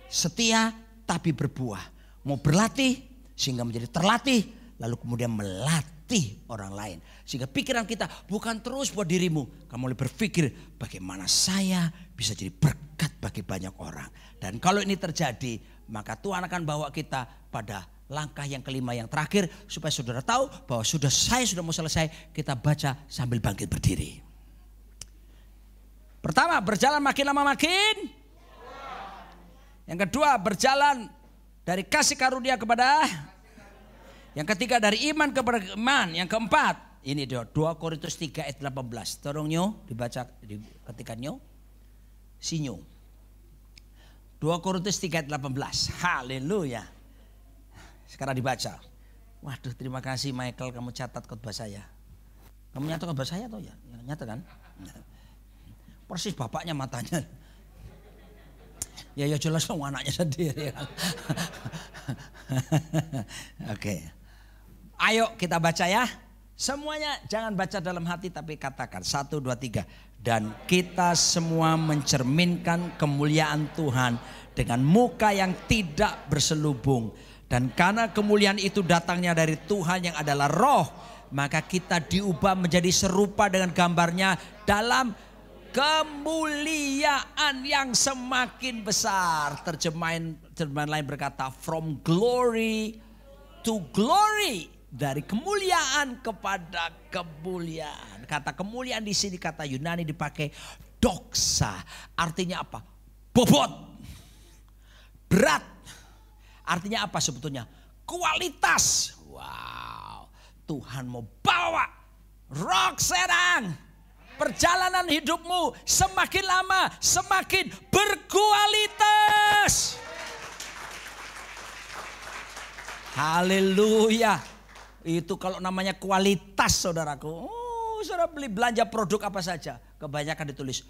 Setia tapi berbuah. Mau berlatih sehingga menjadi terlatih, lalu kemudian melatih memberkati orang lain. Sehingga pikiran kita bukan terus buat dirimu. Kamu mulai berpikir bagaimana saya bisa jadi berkat bagi banyak orang. Dan kalau ini terjadi, maka Tuhan akan bawa kita pada langkah yang kelima yang terakhir. Supaya saudara tahu bahwa saya sudah mau selesai. Kita baca sambil bangkit berdiri. Pertama, berjalan makin lama makin. Yang kedua, berjalan dari kasih karunia kepada. Yang ketiga, dari iman kepada iman. Yang keempat, ini dia 2 Korintus 3 ayat 18. Tolong nyo dibaca, ketikan nyo. Sinyo. 2 Korintus 3 ayat 18. Haleluya. Sekarang dibaca. Waduh, terima kasih Michael, kamu catat khotbah saya. Kamu nyatat khotbah saya atau ya? Nyata kan? Persis bapaknya matanya. Ya jelas dong anaknya sendiri. Oke. Ayo kita baca ya. Semuanya jangan baca dalam hati tapi katakan 1, 2, 3. Dan kita semua mencerminkan kemuliaan Tuhan dengan muka yang tidak berselubung. Dan karena kemuliaan itu datangnya dari Tuhan yang adalah roh, maka kita diubah menjadi serupa dengan gambarnya dalam kemuliaan yang semakin besar. Terjemahan lain berkata from glory to glory. Dari kemuliaan kepada kemuliaan. Kata kemuliaan di sini kata Yunani dipakai doxa. Artinya apa? Bobot. Berat. Artinya apa sebetulnya? Kualitas. Wow. Tuhan mau bawa Rock Serang. Perjalanan hidupmu semakin lama semakin berkualitas. Haleluya. Itu kalau namanya kualitas saudaraku. Oh, saudara beli belanja produk apa saja. Kebanyakan ditulis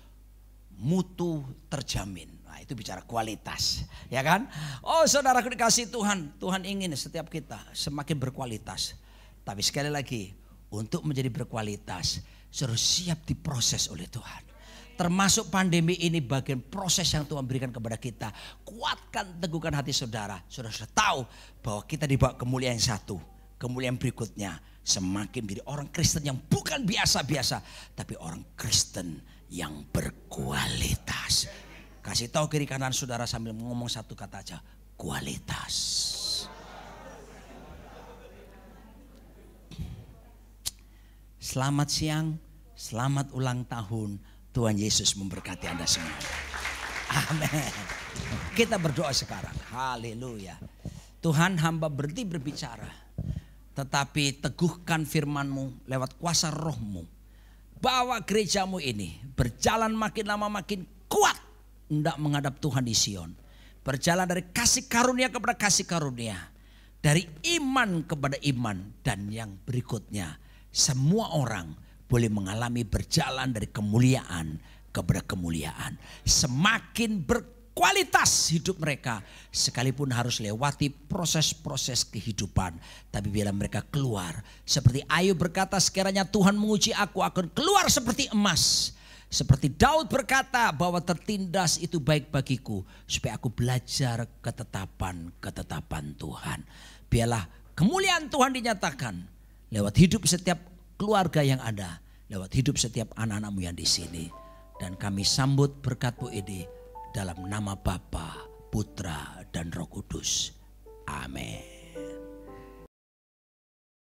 mutu terjamin. Nah itu bicara kualitas. Ya kan? Oh saudaraku dikasih Tuhan. Tuhan ingin setiap kita semakin berkualitas. Tapi sekali lagi untuk menjadi berkualitas harus siap diproses oleh Tuhan. Termasuk pandemi ini bagian proses yang Tuhan berikan kepada kita. Kuatkan, teguhkan hati saudara. Saudara sudah tahu bahwa kita dibawa kemuliaan yang satu. Kemuliaan berikutnya semakin menjadi orang Kristen yang bukan biasa-biasa. Tapi orang Kristen yang berkualitas. Kasih tahu kiri kanan saudara sambil ngomong satu kata aja. Kualitas. Selamat siang, selamat ulang tahun. Tuhan Yesus memberkati Anda semua. Amin. Kita berdoa sekarang. Haleluya. Tuhan, hamba berhenti berbicara. Tetapi teguhkan firman-Mu lewat kuasa roh-Mu. Bawa gerejamu ini berjalan makin lama makin kuat. Hendak menghadap Tuhan di Sion. Berjalan dari kasih karunia kepada kasih karunia. Dari iman kepada iman. Dan yang berikutnya. Semua orang boleh mengalami berjalan dari kemuliaan kepada kemuliaan. Semakin berkualitas hidup mereka. Sekalipun harus lewati proses-proses kehidupan. Tapi bila mereka keluar. Seperti Ayub berkata, sekiranya Tuhan menguji aku akan keluar seperti emas. Seperti Daud berkata bahwa tertindas itu baik bagiku. Supaya aku belajar ketetapan Tuhan. Biarlah kemuliaan Tuhan dinyatakan. Lewat hidup setiap keluarga yang ada. Lewat hidup setiap anak-anakmu yang di sini. Dan kami sambut berkat-Mu ini. Dalam nama Bapa, Putra dan Roh Kudus. Amin.